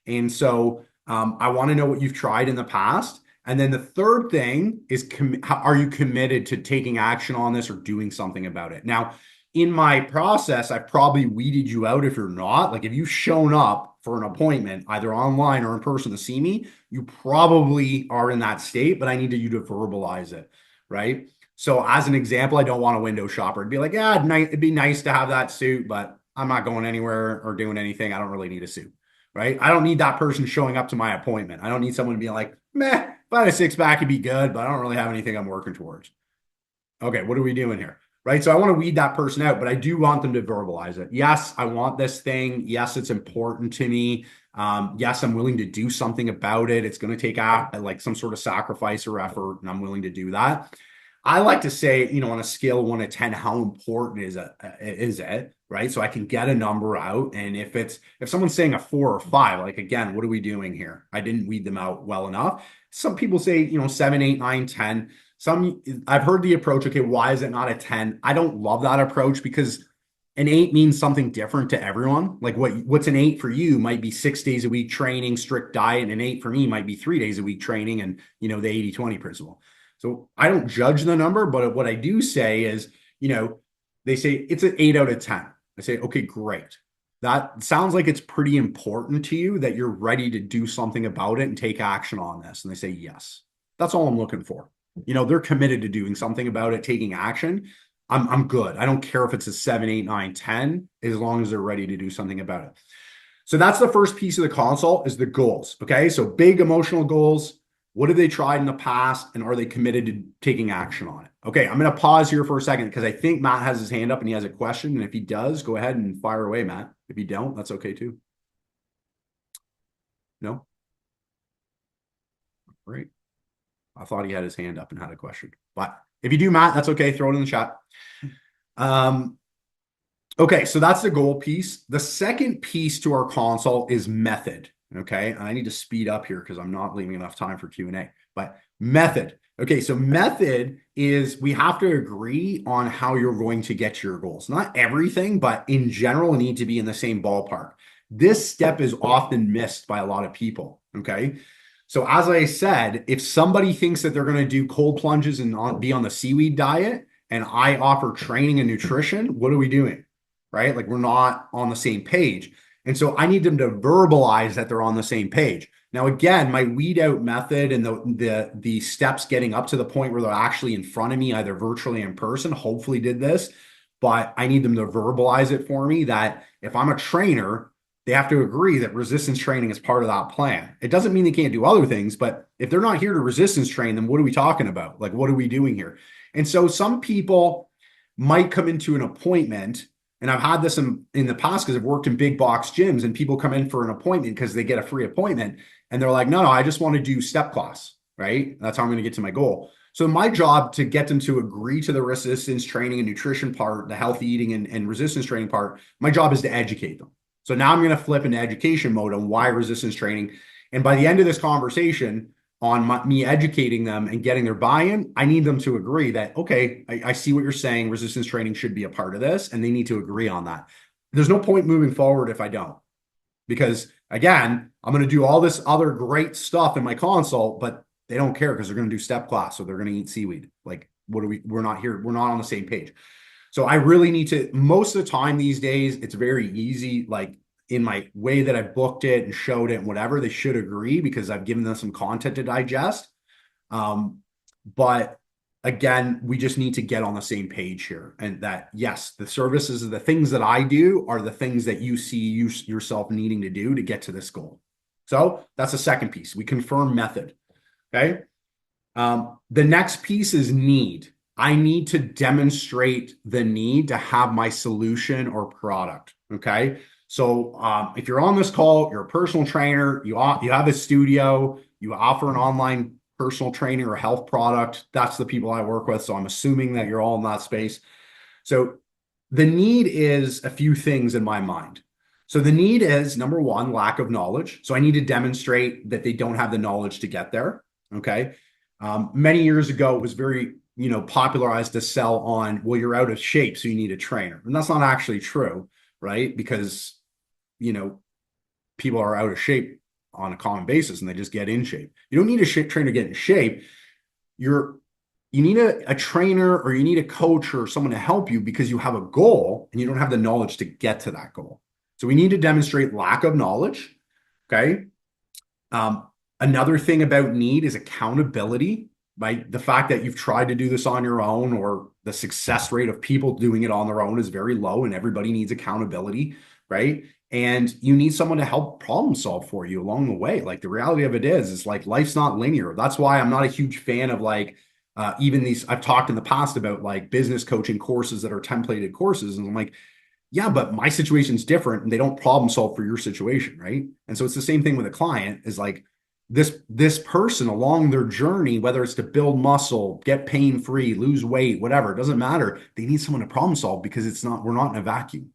And so I want to know what you've tried in the past. And then the third thing is, are you committed to taking action on this or doing something about it? Now, in my process, I've probably weeded you out if you're not. Like if you've shown up for an appointment, either online or in person to see me, you probably are in that state, but I need you to verbalize it, right? So as an example, I don't want a window shopper. It'd be like, yeah, it'd be nice to have that suit, but I'm not going anywhere or doing anything. I don't really need a suit, right? I don't need that person showing up to my appointment. I don't need someone to be like, meh, if I had a six pack, it'd be good, but I don't really have anything I'm working towards. Okay, what are we doing here? Right. So I want to weed that person out, but I do want them to verbalize it. Yes, I want this thing. Yes, it's important to me. Yes, I'm willing to do something about it. It's going to take out like some sort of sacrifice or effort, and I'm willing to do that. I like to say, on a scale of 1 to 10, how important is it, right? So I can get a number out. And if someone's saying a 4 or 5, like, again, what are we doing here? I didn't weed them out well enough. Some people say, 7, 8, 9, 10. I've heard the approach, okay, why is it not a 10? I don't love that approach because an 8 means something different to everyone. Like what's an 8 for you might be 6 days a week training, strict diet, and an 8 for me might be 3 days a week training and, the 80-20 principle. So I don't judge the number, but what I do say is, they say it's an 8 out of 10. I say, okay, great. That sounds like it's pretty important to you that you're ready to do something about it and take action on this. And they say, yes. That's all I'm looking for. They're committed to doing something about it, taking action. I'm good. I don't care if it's a 7, 8, 9, 10, as long as they're ready to do something about it. So that's the first piece of the consult is the goals. Okay. So big emotional goals. What have they tried in the past and are they committed to taking action on it? Okay. I'm going to pause here for a second because I think Matt has his hand up and he has a question. And if he does, go ahead and fire away, Matt. If you don't, that's okay too. No? Great. I thought he had his hand up and had a question, but if you do, Matt, that's okay. Throw it in the chat. Okay, so that's the goal piece. The second piece to our consult is method. Okay, and I need to speed up here because I'm not leaving enough time for Q&A, but method. Okay, so method is we have to agree on how you're going to get to your goals. Not everything, but in general, need to be in the same ballpark. This step is often missed by a lot of people. Okay. So as I said, if somebody thinks that they're going to do cold plunges and be on the seaweed diet, and I offer training and nutrition, what are we doing? Right? Like we're not on the same page. And so I need them to verbalize that they're on the same page. Now, again, my weed out method and the steps getting up to the point where they're actually in front of me, either virtually or in person, hopefully did this, but I need them to verbalize it for me that if I'm a trainer, they have to agree that resistance training is part of that plan. It doesn't mean they can't do other things, but if they're not here to resistance train, then what are we talking about? Like, what are we doing here? And so some people might come into an appointment, and I've had this in the past because I've worked in big box gyms, and people come in for an appointment because they get a free appointment, and they're like, no, I just want to do step class, right? That's how I'm going to get to my goal. So my job to get them to agree to the resistance training and nutrition part, the healthy eating and resistance training part, my job is to educate them. So now I'm going to flip into education mode on why resistance training. And by the end of this conversation, on me educating them and getting their buy-in, I need them to agree that, okay, I see what you're saying. Resistance training should be a part of this, and they need to agree on that. There's no point moving forward if I don't, because again, I'm going to do all this other great stuff in my consult, but they don't care because they're going to do step class, so they're going to eat seaweed. Like, what are we? We're not here. We're not on the same page. So I really need to, most of the time these days, it's very easy. Like in my way that I booked it and showed it and whatever, they should agree because I've given them some content to digest. But again, we just need to get on the same page here. And that, yes, the services, the things that I do are the things that you see yourself needing to do to get to this goal. So that's the second piece. We confirm method. Okay. The next piece is need. I need to demonstrate the need to have my solution or product. Okay. So if you're on this call, you're a personal trainer, you have a studio, you offer an online personal training or health product. That's the people I work with. So I'm assuming that you're all in that space. So the need is a few things in my mind. So the need is number one, lack of knowledge. So I need to demonstrate that they don't have the knowledge to get there. Okay. Many years ago, it was very, popularized to sell on, well, you're out of shape, so you need a trainer. And that's not actually true, right? Because, people are out of shape on a common basis and they just get in shape. You don't need a trainer to get in shape. You need a trainer or you need a coach or someone to help you because you have a goal and you don't have the knowledge to get to that goal. So we need to demonstrate lack of knowledge. Okay. Another thing about need is accountability, right? The fact that you've tried to do this on your own, or the success rate of people doing it on their own is very low, and everybody needs accountability, right? And you need someone to help problem solve for you along the way. Like the reality of it is like life's not linear. That's why I'm not a huge fan of like even these, I've talked in the past about like business coaching courses that are templated courses. And I'm like, yeah, but my situation's different and they don't problem solve for your situation, right? And so it's the same thing with a client is like this person along their journey, whether it's to build muscle, get pain free, lose weight, whatever, it doesn't matter. They need someone to problem solve because we're not in a vacuum.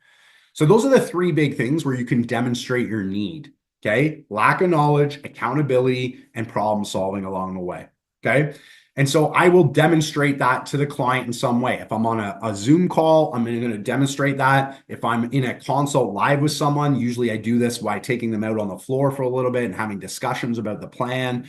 So those are the three big things where you can demonstrate your need. Okay. Lack of knowledge, accountability, and problem solving along the way. Okay. And so I will demonstrate that to the client in some way. If I'm on a Zoom call, I'm going to demonstrate that. If I'm in a consult live with someone, usually I do this by taking them out on the floor for a little bit and having discussions about the plan.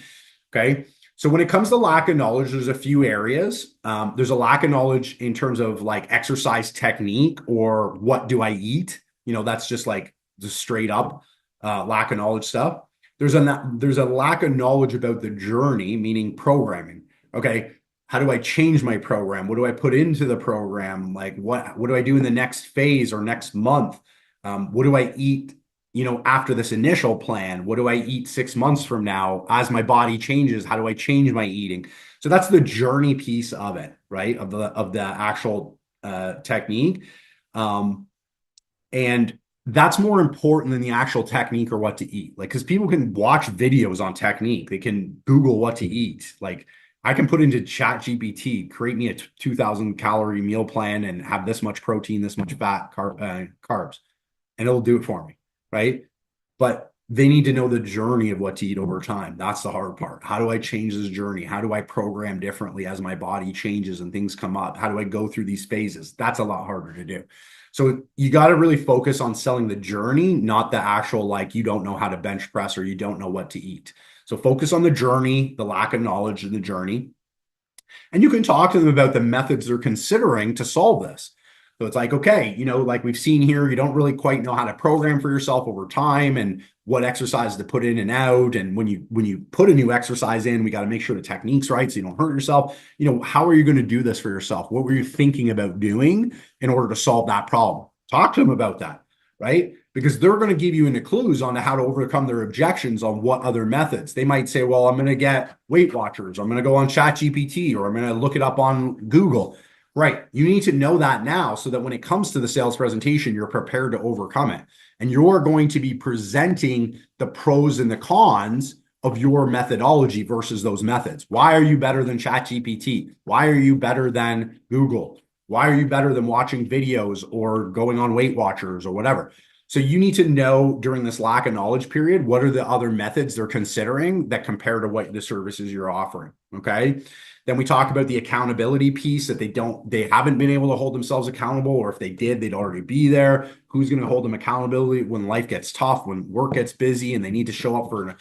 Okay. So when it comes to lack of knowledge, there's a few areas. There's a lack of knowledge in terms of like exercise technique or what do I eat? That's just like the straight up lack of knowledge stuff. There's a lack of knowledge about the journey, meaning programming. Okay, how do I change my program? What do I put into the program? Like what do I do in the next phase or next month? What do I eat, after this initial plan? What do I eat 6 months from now as my body changes? How do I change my eating? So that's the journey piece of it, right? Of the actual technique. And that's more important than the actual technique or what to eat. Like, because people can watch videos on technique, they can Google what to eat. Like, I can put into Chat GPT, create me a 2,000 calorie meal plan and have this much protein, this much fat, carbs, and it'll do it for me, right? But they need to know the journey of what to eat over time. That's the hard part. How do I change this journey? How do I program differently as my body changes and things come up? How do I go through these phases? That's a lot harder to do. So you got to really focus on selling the journey, not the actual, like, you don't know how to bench press or you don't know what to eat. So focus on the journey, the lack of knowledge of the journey. And you can talk to them about the methods they're considering to solve this. So it's like, okay, like we've seen here, you don't really quite know how to program for yourself over time and what exercises to put in and out. And when you put a new exercise in, we got to make sure the technique's right so you don't hurt yourself. How are you going to do this for yourself? What were you thinking about doing in order to solve that problem? Talk to them about that, right? Because they're going to give you any clues on how to overcome their objections on what other methods. They might say, well, I'm going to get Weight Watchers. I'm going to go on ChatGPT, or I'm going to look it up on Google. Right. You need to know that now so that when it comes to the sales presentation, you're prepared to overcome it. And you're going to be presenting the pros and the cons of your methodology versus those methods. Why are you better than ChatGPT? Why are you better than Google? Why are you better than watching videos or going on Weight Watchers or whatever? So you need to know during this lack of knowledge period, what are the other methods they're considering that compare to what the services you're offering. Okay. Then we talk about the accountability piece that they haven't been able to hold themselves accountable, or if they did, they'd already be there. Who's going to hold them accountability when life gets tough, when work gets busy and they need to show up for,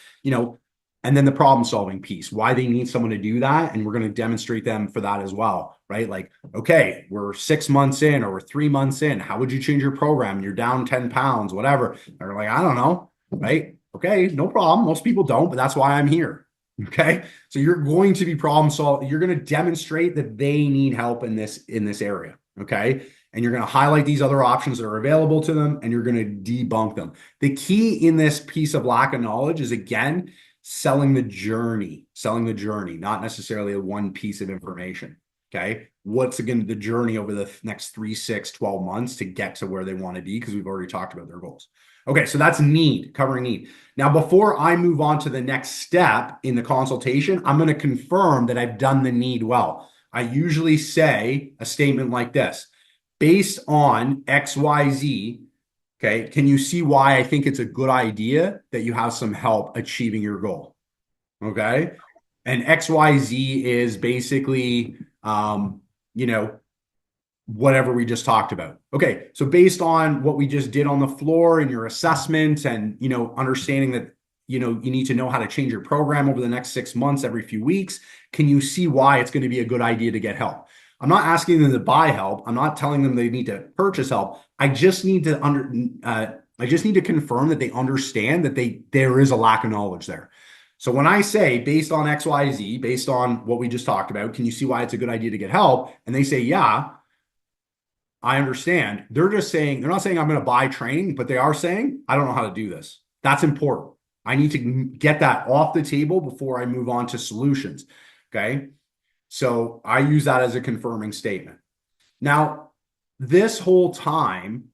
and then the problem solving piece, why they need someone to do that. And we're going to demonstrate them for that as well, right? Like, okay, we're 6 months in or we're 3 months in. How would you change your program? You're down 10 pounds, whatever. They're like, I don't know, right? Okay, no problem. Most people don't, but that's why I'm here. Okay. So you're going to be problem solving. You're going to demonstrate that they need help in this area. Okay. And you're going to highlight these other options that are available to them and you're going to debunk them. The key in this piece of lack of knowledge is, again, selling the journey, not necessarily one piece of information. Okay. What's again the journey over the next 3, 6, 12 months to get to where they want to be? Because we've already talked about their goals. Okay. So that's need, covering need. Now, before I move on to the next step in the consultation, I'm going to confirm that I've done the need well. I usually say a statement like this: based on XYZ, okay, can you see why I think it's a good idea that you have some help achieving your goal? Okay. And XYZ is basically, whatever we just talked about. Okay. So based on what we just did on the floor and your assessment and, understanding that, you need to know how to change your program over the next 6 months, every few weeks, can you see why it's going to be a good idea to get help? I'm not asking them to buy help. I'm not telling them they need to purchase help. I just need to confirm that they understand that there is a lack of knowledge there. So when I say based on XYZ, based on what we just talked about, can you see why it's a good idea to get help? And they say, yeah, I understand. They're not saying I'm going to buy training, but they are saying, I don't know how to do this. That's important. I need to get that off the table before I move on to solutions. Okay. So I use that as a confirming statement. Now, this whole time,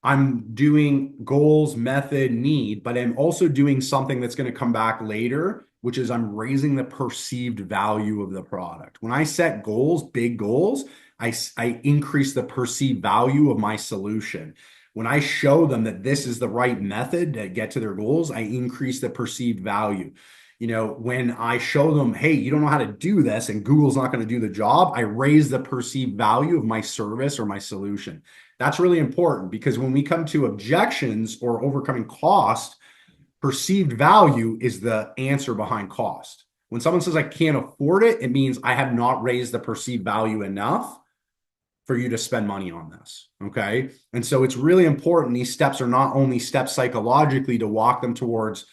I'm doing goals, method, need, but I'm also doing something that's going to come back later, which is I'm raising the perceived value of the product. When I set goals, big goals, I increase the perceived value of my solution. When I show them that this is the right method to get to their goals, I increase the perceived value. When I show them, hey, you don't know how to do this and Google's not going to do the job, I raise the perceived value of my service or my solution. That's really important because when we come to objections or overcoming cost, perceived value is the answer behind cost. When someone says I can't afford it, it means I have not raised the perceived value enough for you to spend money on this. Okay. And so it's really important. These steps are not only steps psychologically to walk them towards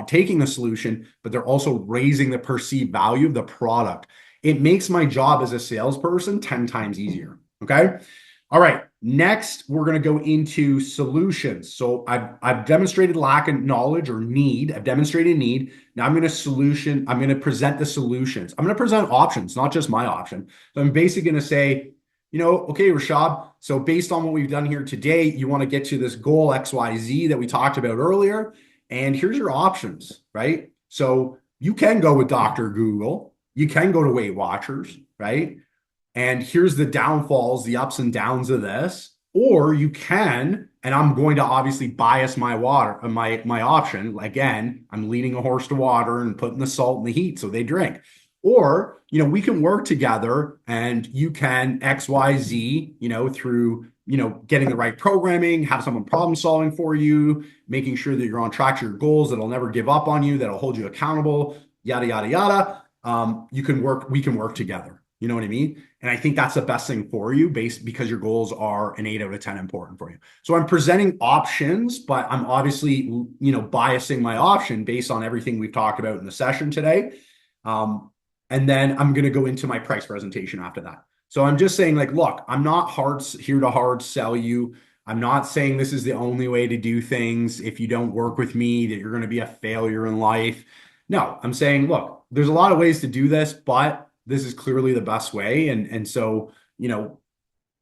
taking the solution, but they're also raising the perceived value of the product. It makes my job as a salesperson 10 times easier. Okay. All right. Next, we're going to go into solutions. So I've demonstrated lack of knowledge or need. I've demonstrated need. Now I'm going to present the solutions. I'm going to present options, not just my option. So I'm basically going to say, okay, Rashad, so based on what we've done here today, you want to get to this goal XYZ that we talked about earlier. And here's your options, right? So you can go with Dr. Google. You can go to Weight Watchers, right? And here's the downfalls, the ups and downs of this. Or you can, and I'm going to obviously bias my option. Again, I'm leading a horse to water and putting the salt in the heat so they drink. Or, we can work together and you can XYZ, through, getting the right programming, have someone problem solving for you, making sure that you're on track to your goals, that'll never give up on you, that'll hold you accountable, yada, yada, yada. We can work together. You know what I mean? And I think that's the best thing for you because your goals are an 8 out of 10 important for you. So I'm presenting options, but I'm obviously, biasing my option based on everything we've talked about in the session today. And then I'm going to go into my price presentation after that. So I'm just saying, look, I'm not here to hard sell you. I'm not saying this is the only way to do things. If you don't work with me, that you're going to be a failure in life. No, I'm saying, look, there's a lot of ways to do this, but this is clearly the best way. And so,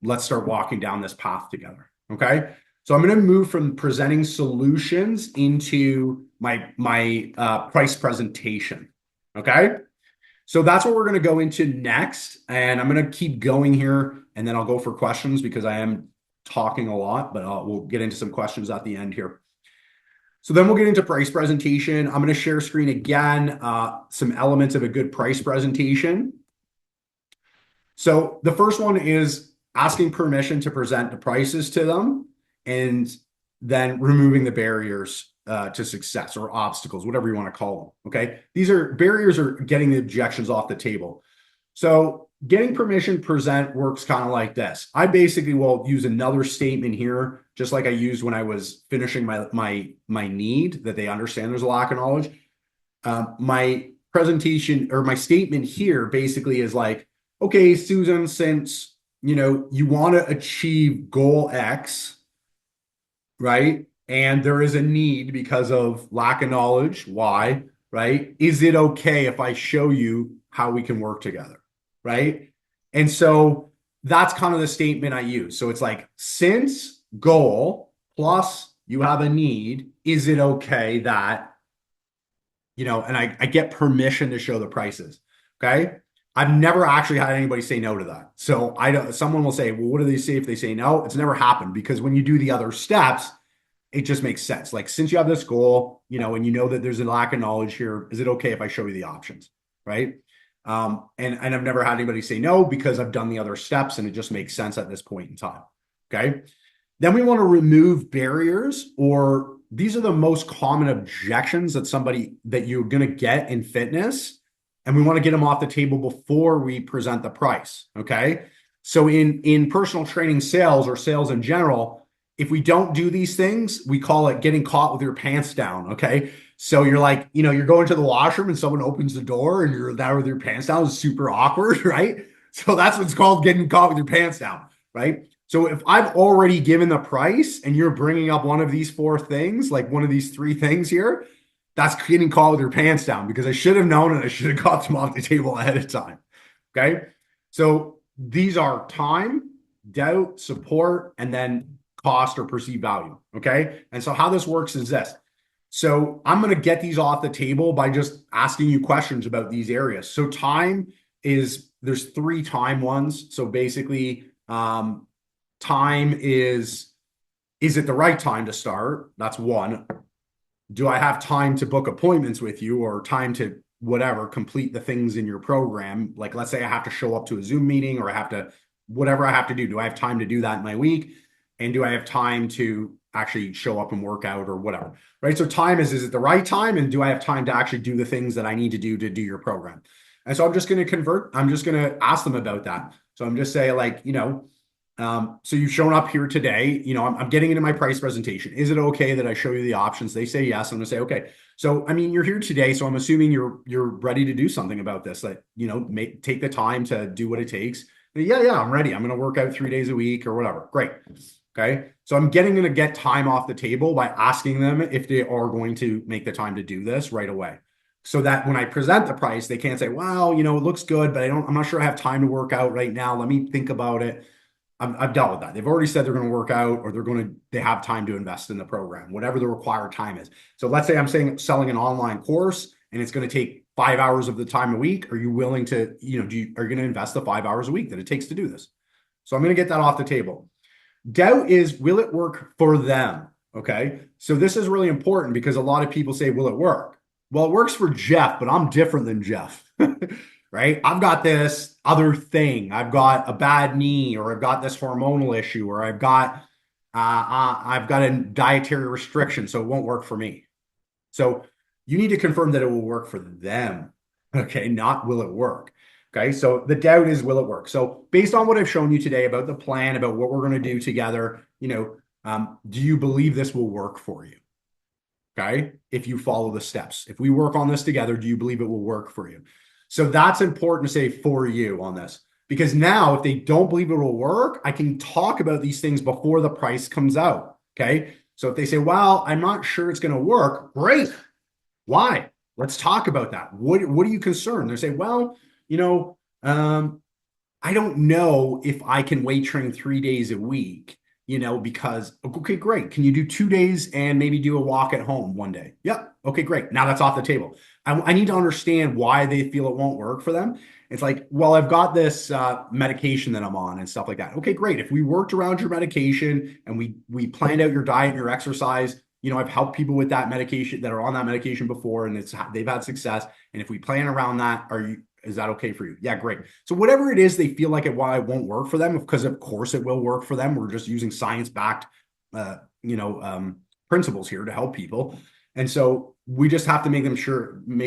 let's start walking down this path together. Okay. So I'm going to move from presenting solutions into my price presentation. Okay. So that's what we're going to go into next. And I'm going to keep going here and then I'll go for questions because I am talking a lot, but we'll get into some questions at the end here. So then we'll get into price presentation. I'm going to share screen again, some elements of a good price presentation. So the first one is asking permission to present the prices to them, and then removing the barriers to success, or obstacles, whatever you want to call them. Okay. These are barriers, or getting the objections off the table. So getting permission to present works kind of like this. I basically will use another statement here, just like I used when I was finishing my need, that they understand there's a lack of knowledge. My presentation, or my statement here, basically is like, okay, Susan, since you want to achieve goal X, right? And there is a need because of lack of knowledge, Y, right? Is it okay if I show you how we can work together, right? And so that's kind of the statement I use. So it's like, since goal plus you have a need, is it okay that, and I get permission to show the prices, okay? I've never actually had anybody say no to that. So someone will say, well, what do they say if they say no? It's never happened, because when you do the other steps, it just makes sense. Like, since you have this goal, and you know that there's a lack of knowledge here, is it okay if I show you the options? Right. And I've never had anybody say no, because I've done the other steps and it just makes sense at this point in time. Okay. Then we want to remove barriers, or these are the most common objections that you're going to get in fitness. And we want to get them off the table before we present the price. Okay. So in personal training sales, or sales in general, if we don't do these things, we call it getting caught with your pants down. Okay. So you're like, you're going to the washroom and someone opens the door and you're there with your pants down. It's super awkward, right? So that's what's called getting caught with your pants down, right? So if I've already given the price and you're bringing up one of these four things, like one of these three things here, that's getting caught with your pants down, because I should have known and I should have got them off the table ahead of time. Okay. So these are time, doubt, support, and then cost or perceived value. Okay. And so how this works is this. So I'm going to get these off the table by just asking you questions about these areas. So there's three time ones. So basically, time is it the right time to start? That's one. Do I have time to book appointments with you, or time to whatever, complete the things in your program? Like, let's say I have to show up to a Zoom meeting, or I have to, whatever I have to do. Do I have time to do that in my week? And do I have time to actually show up and work out, or whatever, right? So time is it the right time? And do I have time to actually do the things that I need to do your program? And so I'm just going to ask them about that. So I'm just saying, like, so you've shown up here today, I'm getting into my price presentation. Is it okay that I show you the options? They say yes. I'm going to say, okay. So, I mean, you're here today, so I'm assuming you're ready to do something about this, that, take the time to do what it takes. Yeah, I'm ready. I'm going to work out 3 days a week or whatever. Great. Okay. So I'm going to get time off the table by asking them if they are going to make the time to do this right away. So that when I present the price, they can't say, well, it looks good, but I'm not sure I have time to work out right now. Let me think about it. I've dealt with that. They've already said they're going to work out, or they have time to invest in the program, whatever the required time is. So let's say I'm selling an online course and it's going to take 5 hours of the time a week. Are you willing to, are you going to invest the 5 hours a week that it takes to do this? So I'm going to get that off the table. Doubt is, will it work for them? Okay. So this is really important, because a lot of people say, will it work? Well, it works for Jeff, but I'm different than Jeff, right? I've got this other thing. I've got a bad knee, or I've got this hormonal issue, or I've got a dietary restriction, so it won't work for me. So you need to confirm that it will work for them. Okay. Not will it work. Okay. So the doubt is, will it work? So based on what I've shown you today about the plan, about what we're going to do together, do you believe this will work for you? Okay. If you follow the steps, if we work on this together, do you believe it will work for you? So that's important to say for you on this, because now if they don't believe it will work, I can talk about these things before the price comes out. Okay. So if they say, well, I'm not sure it's going to work. Great. Why? Let's talk about that. What are you concerned? They say, well, I don't know if I can weight train 3 days a week. because, okay, great. Can you do 2 days and maybe do a walk at home one day? Yep. Okay, great. Now that's off the table. I need to understand why they feel it won't work for them. It's like, well, I've got this medication that I'm on and stuff like that. Okay, great. If we worked around your medication and we planned out your diet and your exercise, I've helped people with that medication that are on that medication before, and they've had success. And if we plan around that, is that okay for you? Yeah, great. So whatever it is, they feel like why it won't work for them, because of course it will work for them. We're just using science-backed, uh, principles here to help people. And so we just have to make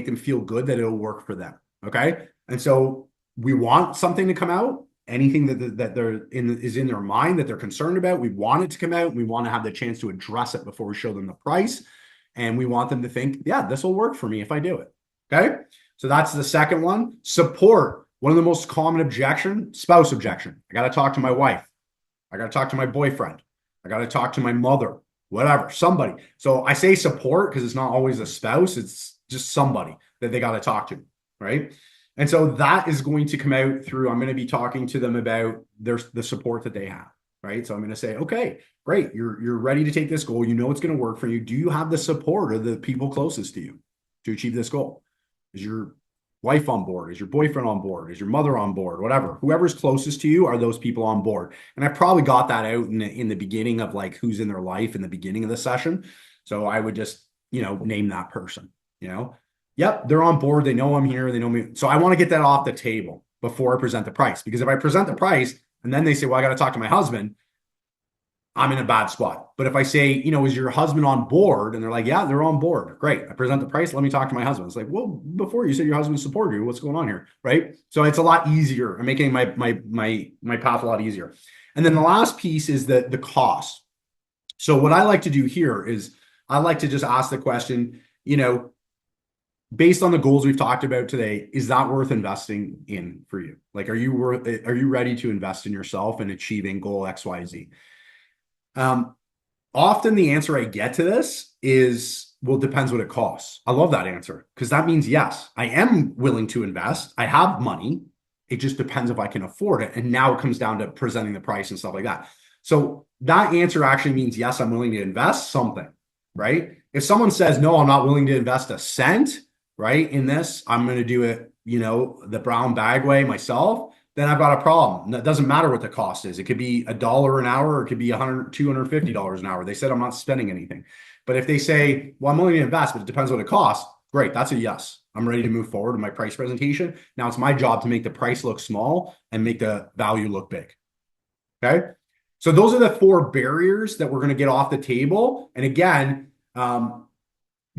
them feel good that it'll work for them. Okay. And so we want something to come out, anything is in their mind that they're concerned about. We want it to come out. We want to have the chance to address it before we show them the price. And we want them to think, yeah, this will work for me if I do it. Okay. So that's the second one. Support. One of the most common spouse objection. I got to talk to my wife. I got to talk to my boyfriend. I got to talk to my mother, whatever, somebody. So I say support because it's not always a spouse. It's just somebody that they got to talk to, right? And so that is going to come out through, I'm going to be talking to them about the support that they have, right? So I'm going to say, okay, great. You're ready to take this goal. You know it's going to work for you. Do you have the support of the people closest to you to achieve this goal? Is your wife on board? Is your boyfriend on board? Is your mother on board? Whatever. Whoever's closest to you, are those people on board? And I probably got that out in the beginning of like who's in their life in the beginning of the session. So I would just, name that person, Yep, they're on board. They know I'm here. They know me. So I want to get that off the table before I present the price. Because if I present the price and then they say, well, I got to talk to my husband, I'm in a bad spot. But if I say, is your husband on board? And they're like, yeah, they're on board. Great. I present the price. Let me talk to my husband. It's like, well, before you said your husband supported you. What's going on here? Right. So it's a lot easier. I'm making my path a lot easier. And then the last piece is the cost. So what I like to do here is I like to just ask the question, based on the goals we've talked about today, is that worth investing in for you? Like, are you ready to invest in yourself and achieving goal XYZ? Often the answer I get to this is, well, it depends what it costs. I love that answer because that means, yes, I am willing to invest. I have money. It just depends if I can afford it. And now it comes down to presenting the price and stuff like that. So that answer actually means, yes, I'm willing to invest something, right? If someone says, no, I'm not willing to invest a cent, right, in this, I'm going to do it, the brown bag way myself, then I've got a problem. It doesn't matter what the cost is. It could be $1 an hour, or it could be $250 an hour. They said I'm not spending anything. But if they say, well, I'm willing to invest, but it depends what it costs, great. That's a yes. I'm ready to move forward in my price presentation. Now it's my job to make the price look small and make the value look big. Okay. So those are the 4 barriers that we're going to get off the table. And again,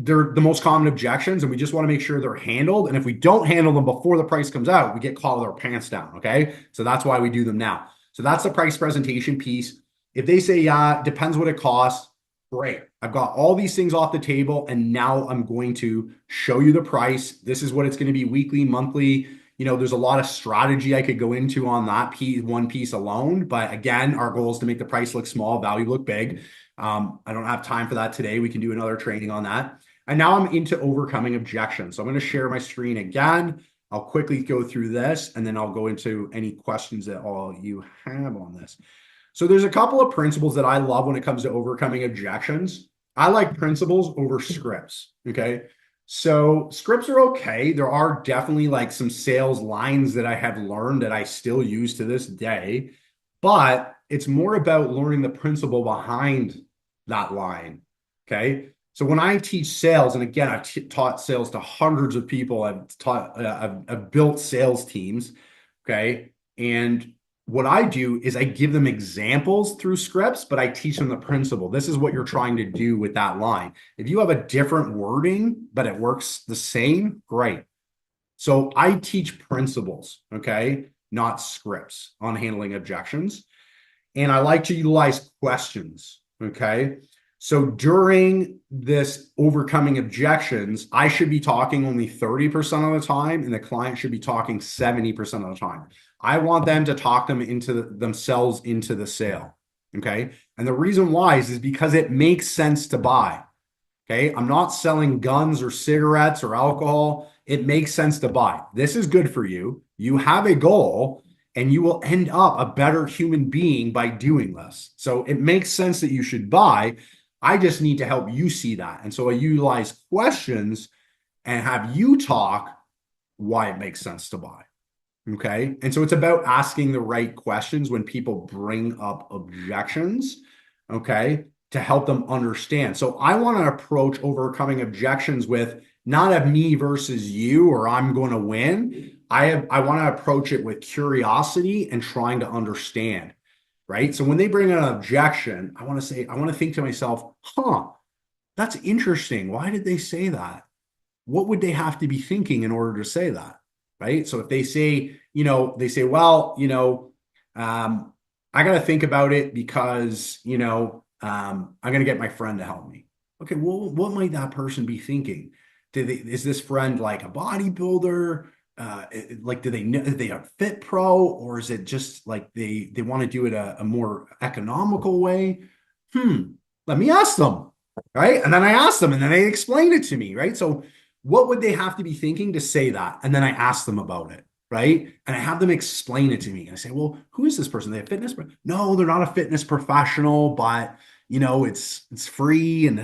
they're the most common objections, and we just want to make sure they're handled. And if we don't handle them before the price comes out, we get caught with our pants down. Okay. So that's why we do them now. So that's the price presentation piece. If they say, yeah, depends what it costs, great. I've got all these things off the table, and now I'm going to show you the price. This is what it's going to be weekly, monthly. There's a lot of strategy I could go into on that one piece alone. But again, our goal is to make the price look small, value look big. I don't have time for that today. We can do another training on that. And now I'm into overcoming objections. So I'm going to share my screen again. I'll quickly go through this, and then I'll go into any questions that all you have on this. So there's a couple of principles that I love when it comes to overcoming objections. I like principles over scripts. Okay. So scripts are okay. There are definitely like some sales lines that I have learned that I still use to this day, but it's more about learning the principle behind that line. Okay. So when I teach sales, and again, I've taught sales to hundreds of people. I've built sales teams. Okay. And what I do is I give them examples through scripts, but I teach them the principle. This is what you're trying to do with that line. If you have a different wording, but it works the same, great. So I teach principles, okay, not scripts on handling objections. And I like to utilize questions, okay? So during this overcoming objections, I should be talking only 30% of the time, and the client should be talking 70% of the time. I want them to talk themselves into the sale. Okay. And the reason why is because it makes sense to buy. Okay. I'm not selling guns or cigarettes or alcohol. It makes sense to buy. This is good for you. You have a goal, and you will end up a better human being by doing this. So it makes sense that you should buy. I just need to help you see that. And so I utilize questions and have you talk why it makes sense to buy. Okay. And so it's about asking the right questions when people bring up objections. Okay. To help them understand. So I want to approach overcoming objections with not a me versus you or I'm going to win. I want to approach it with curiosity and trying to understand. Right. So when they bring an objection, I want to think to myself, that's interesting. Why did they say that? What would they have to be thinking in order to say that? Right. So if they say, well, I got to think about it because, I'm going to get my friend to help me. Okay. Well, what might that person be thinking? Is this friend like a bodybuilder? Like, do they know they are fit pro, or is it just like they want to do it a more economical way? Let me ask them. Right. And then I asked them and then they explained it to me. Right. So what would they have to be thinking to say that? And then I ask them about it. Right. And I have them explain it to me. And I say, well, who is this person? They have fitness? No, they're not a fitness professional, but it's free. And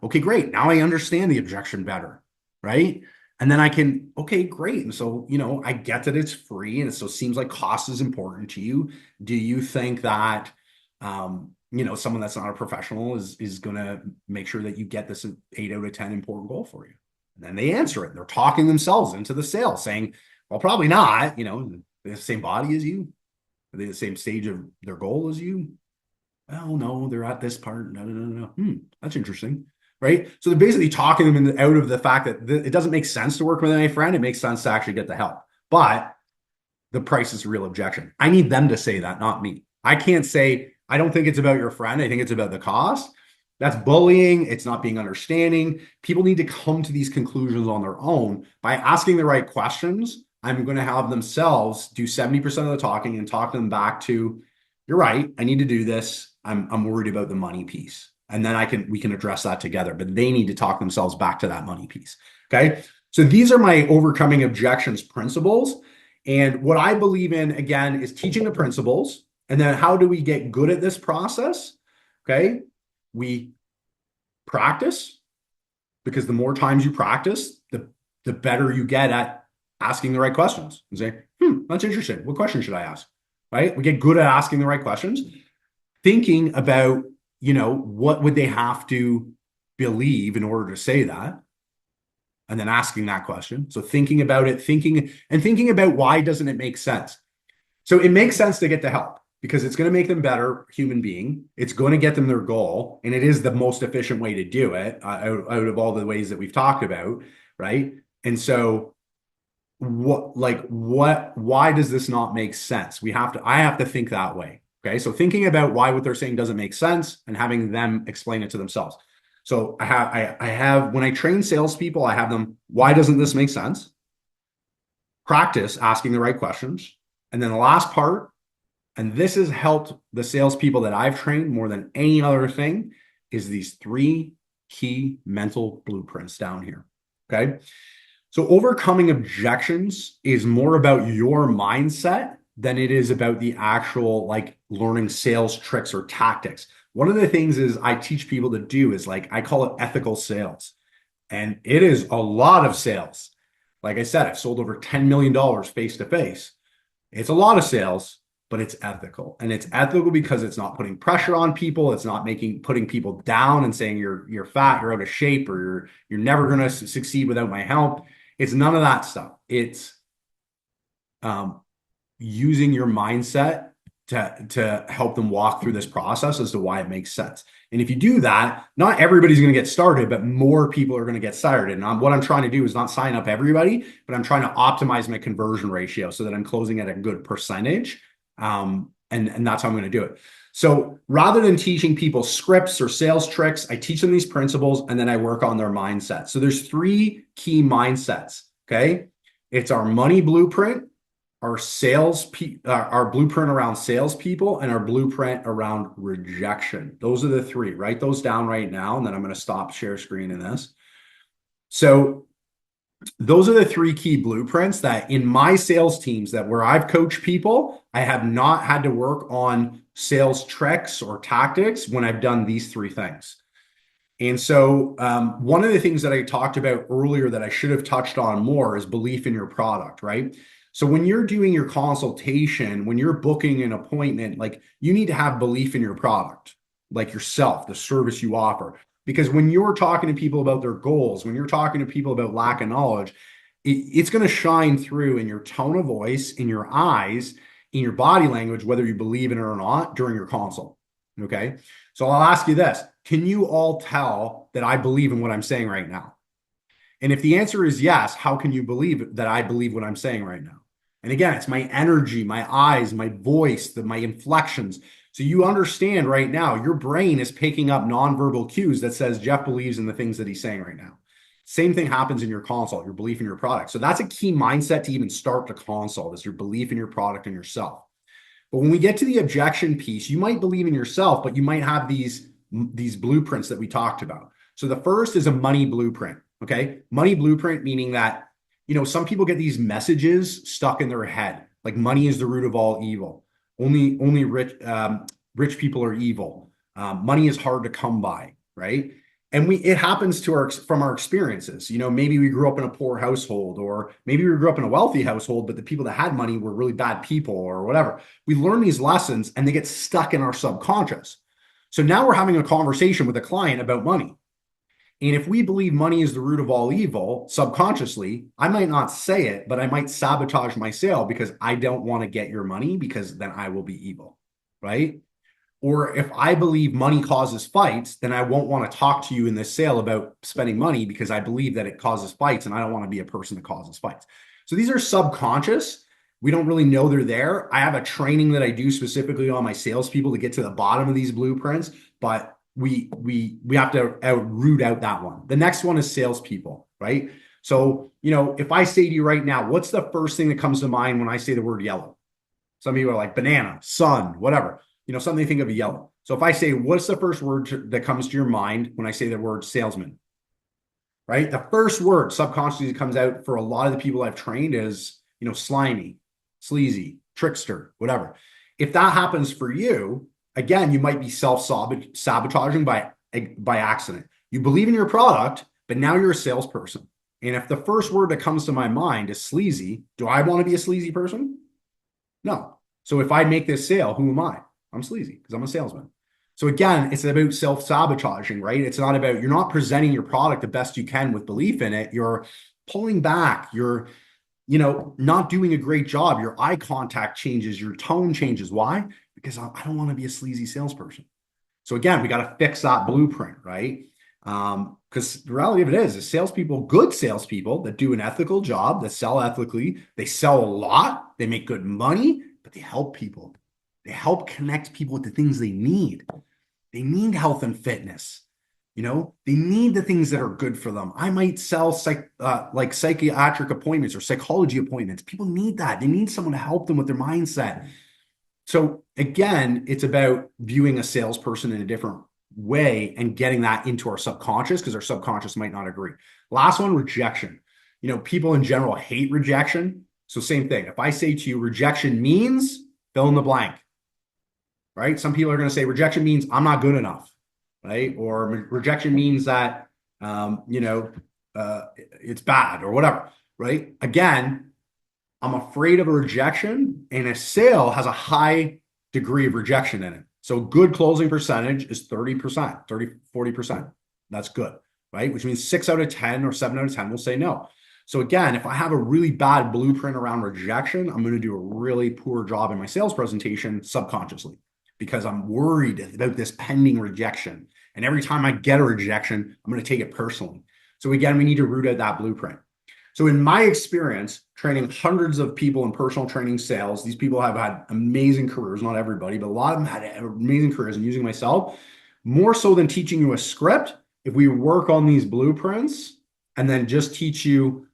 okay, great. Now I understand the objection better. Right. And then I can, okay, great. And so, I get that it's free. And so it seems like cost is important to you. Do you think that, someone that's not a professional is going to make sure that you get this 8 out of 10 important goal for you? And then they answer it. They're talking themselves into the sale saying, well, probably not, they have the same body as you. Are they the same stage of their goal as you? Oh, no, they're at this part. No. That's interesting. Right. So they're basically talking them out of the fact that it doesn't make sense to work with any friend. It makes sense to actually get the help. But the price is a real objection. I need them to say that, not me. I can't say, I don't think it's about your friend. I think it's about the cost. That's bullying. It's not being understanding. People need to come to these conclusions on their own by asking the right questions. I'm going to have themselves do 70% of the talking and talk them back to, you're right. I need to do this. I'm worried about the money piece. And then we can address that together, but they need to talk themselves back to that money piece. Okay. So these are my overcoming objections principles. And what I believe in, again, is teaching the principles. And then how do we get good at this process? Okay. We practice, because the more times you practice, the better you get at asking the right questions and say, that's interesting. What question should I ask? Right. We get good at asking the right questions, thinking about, what would they have to believe in order to say that? And then asking that question. So thinking about it, thinking about why doesn't it make sense? So it makes sense to get the help because it's going to make them better human being. It's going to get them their goal. And it is the most efficient way to do it out of all the ways that we've talked about. Right. And so why does this not make sense? I have to think that way. Okay. So thinking about why what they're saying doesn't make sense and having them explain it to themselves. So I have, when I train salespeople, I have them, why doesn't this make sense? Practice asking the right questions. And then the last part, and this has helped the salespeople that I've trained more than any other thing, is these 3 key mental blueprints down here. Okay. So overcoming objections is more about your mindset than it is about the actual learning sales tricks or tactics. One of the things is I teach people to do is I call it ethical sales. And it is a lot of sales. Like I said, I've sold over $10 million face to face. It's a lot of sales, but it's ethical. And it's ethical because it's not putting pressure on people. It's not putting people down and saying you're fat, you're out of shape, or you're never going to succeed without my help. It's none of that stuff. It's using your mindset to help them walk through this process as to why it makes sense. And if you do that, not everybody's going to get started, but more people are going to get started. And what I'm trying to do is not sign up everybody, but I'm trying to optimize my conversion ratio so that I'm closing at a good percentage. And that's how I'm going to do it. So rather than teaching people scripts or sales tricks, I teach them these principles and then I work on their mindset. So there's 3 key mindsets. Okay. It's our money blueprint, our our blueprint around salespeople, and our blueprint around rejection. Those are the 3. Write those down right now. And then I'm going to stop share screen in this. So Those are the three key blueprints that in my sales teams that where I've coached people, I have not had to work on sales tricks or tactics when I've done these three things. And so, one of the things that I talked about earlier that I should have touched on more is belief in your product, right? So, when you're doing your consultation, when you're booking an appointment, like you need to have belief in your product, like yourself, the service you offer. Because when you're talking to people about their goals, when you're talking to people about lack of knowledge, it's going to shine through in your tone of voice, in your eyes, in your body language, whether you believe in it or not during your consult. Okay. So I'll ask you this. Can you all tell that I believe in what I'm saying right now? And if the answer is yes, how can you believe that I believe what I'm saying right now? And again, it's my energy, my eyes, my voice, my inflections. So you understand right now, your brain is picking up nonverbal cues that says Jeff believes in the things that he's saying right now. Same thing happens in your consult, your belief in your product. So that's a key mindset to even start the consult is your belief in your product and yourself. But when we get to the objection piece, you might believe in yourself, but you might have these blueprints that we talked about. So the first is a money blueprint. Okay. Money blueprint, meaning that, some people get these messages stuck in their head. Like money is the root of all evil. Only rich people are evil. Money is hard to come by. Right. And it happens from our experiences. Maybe we grew up in a poor household, or maybe we grew up in a wealthy household, but the people that had money were really bad people or whatever. We learn these lessons and they get stuck in our subconscious. So now we're having a conversation with a client about money. And if we believe money is the root of all evil, subconsciously, I might not say it, but I might sabotage my sale because I don't want to get your money because then I will be evil, right? Or if I believe money causes fights, then I won't want to talk to you in this sale about spending money because I believe that it causes fights and I don't want to be a person that causes fights. So these are subconscious. We don't really know they're there. I have a training that I do specifically on my salespeople to get to the bottom of these blueprints, but we have to root out that one. The next one is salespeople, right? So, if I say to you right now, what's the first thing that comes to mind when I say the word yellow? Some people are like banana, sun, whatever. Something they think of a yellow. So if I say, what's the first word that comes to your mind when I say the word salesman? Right? The first word subconsciously that comes out for a lot of the people I've trained is, slimy, sleazy, trickster, whatever. If that happens for you, again, you might be self-sabotaging by accident. You believe in your product, but now you're a salesperson. And if the first word that comes to my mind is sleazy, do I want to be a sleazy person? No. So if I make this sale, who am I? I'm sleazy because I'm a salesman. So again, it's about self-sabotaging, right? It's not about, you're not presenting your product the best you can with belief in it. You're pulling back. You're, not doing a great job. Your eye contact changes. Your tone changes. Why? Because I don't want to be a sleazy salesperson. So again, we got to fix that blueprint, right? Because the reality of it is salespeople, good salespeople that do an ethical job, that sell ethically, they sell a lot, they make good money, but they help people. They help connect people with the things they need. They need health and fitness. They need the things that are good for them. I might sell psychiatric appointments or psychology appointments. People need that. They need someone to help them with their mindset. So again, it's about viewing a salesperson in a different way and getting that into our subconscious because our subconscious might not agree. Last one, rejection. People in general hate rejection. So same thing. If I say to you, rejection means fill in the blank. Right? Some people are going to say rejection means I'm not good enough, right? Or rejection means that, it's bad or whatever, right? Again, I'm afraid of a rejection, and a sale has a high degree of rejection in it. So good closing percentage is 30%, 40%. That's good, right? Which means 6 out of 10 or 7 out of 10 will say no. So again, if I have a really bad blueprint around rejection, I'm going to do a really poor job in my sales presentation subconsciously, because I'm worried about this pending rejection. And every time I get a rejection, I'm going to take it personally. So again, we need to root out that blueprint. So in my experience, training hundreds of people in personal training sales, these people have had amazing careers, not everybody, but a lot of them had amazing careers. And using myself, more so than teaching you a script, if we work on these blueprints and then just teach you,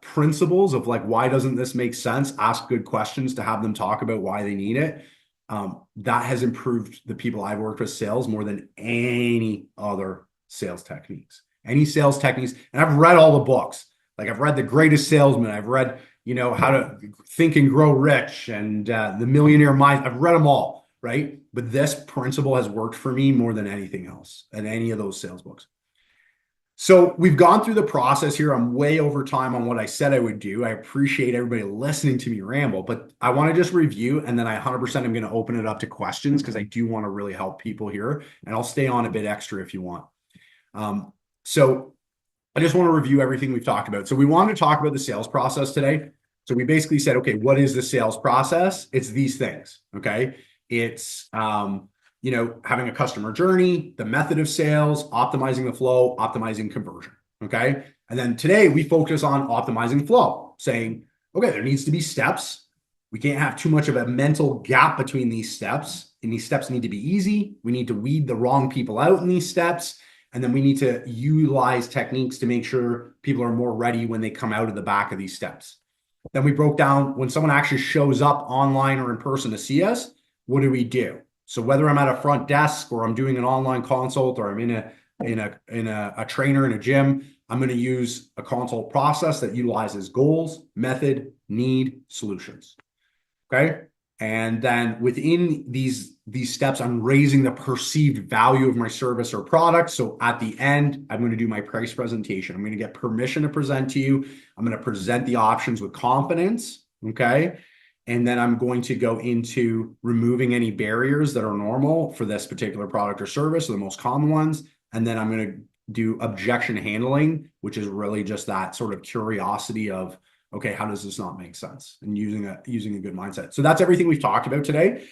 principles of like, why doesn't this make sense? Ask good questions to have them talk about why they need it. That has improved the people I've worked with sales more than any other sales techniques. And I've read all the books. Like I've read The Greatest Salesman. I've read, How to Think and Grow Rich and The Millionaire Mind. I've read them all, right? But this principle has worked for me more than anything else in any of those sales books. So we've gone through the process here. I'm way over time on what I said I would do. I appreciate everybody listening to me ramble, but I want to just review and then I 100% am going to open it up to questions because I do want to really help people here. And I'll stay on a bit extra if you want. So I just want to review everything we've talked about. So we want to talk about the sales process today. So we basically said, okay, what is the sales process? It's these things, okay? It's having a customer journey, the method of sales, optimizing the flow, optimizing conversion. Okay. And then today we focus on optimizing flow, saying, okay, there needs to be steps. We can't have too much of a mental gap between these steps. And these steps need to be easy. We need to weed the wrong people out in these steps. And then we need to utilize techniques to make sure people are more ready when they come out of the back of these steps. Then we broke down when someone actually shows up online or in person to see us, what do we do? So whether I'm at a front desk or I'm doing an online consult or I'm in a trainer in a gym, I'm going to use a consult process that utilizes goals, method, need, solutions. Okay. And then within these steps, I'm raising the perceived value of my service or product. So at the end, I'm going to do my price presentation. I'm going to get permission to present to you. I'm going to present the options with confidence. Okay. And then I'm going to go into removing any barriers that are normal for this particular product or service, the most common ones. And then I'm going to do objection handling, which is really just that sort of curiosity of, okay, how does this not make sense? And using a good mindset. So that's everything we've talked about today.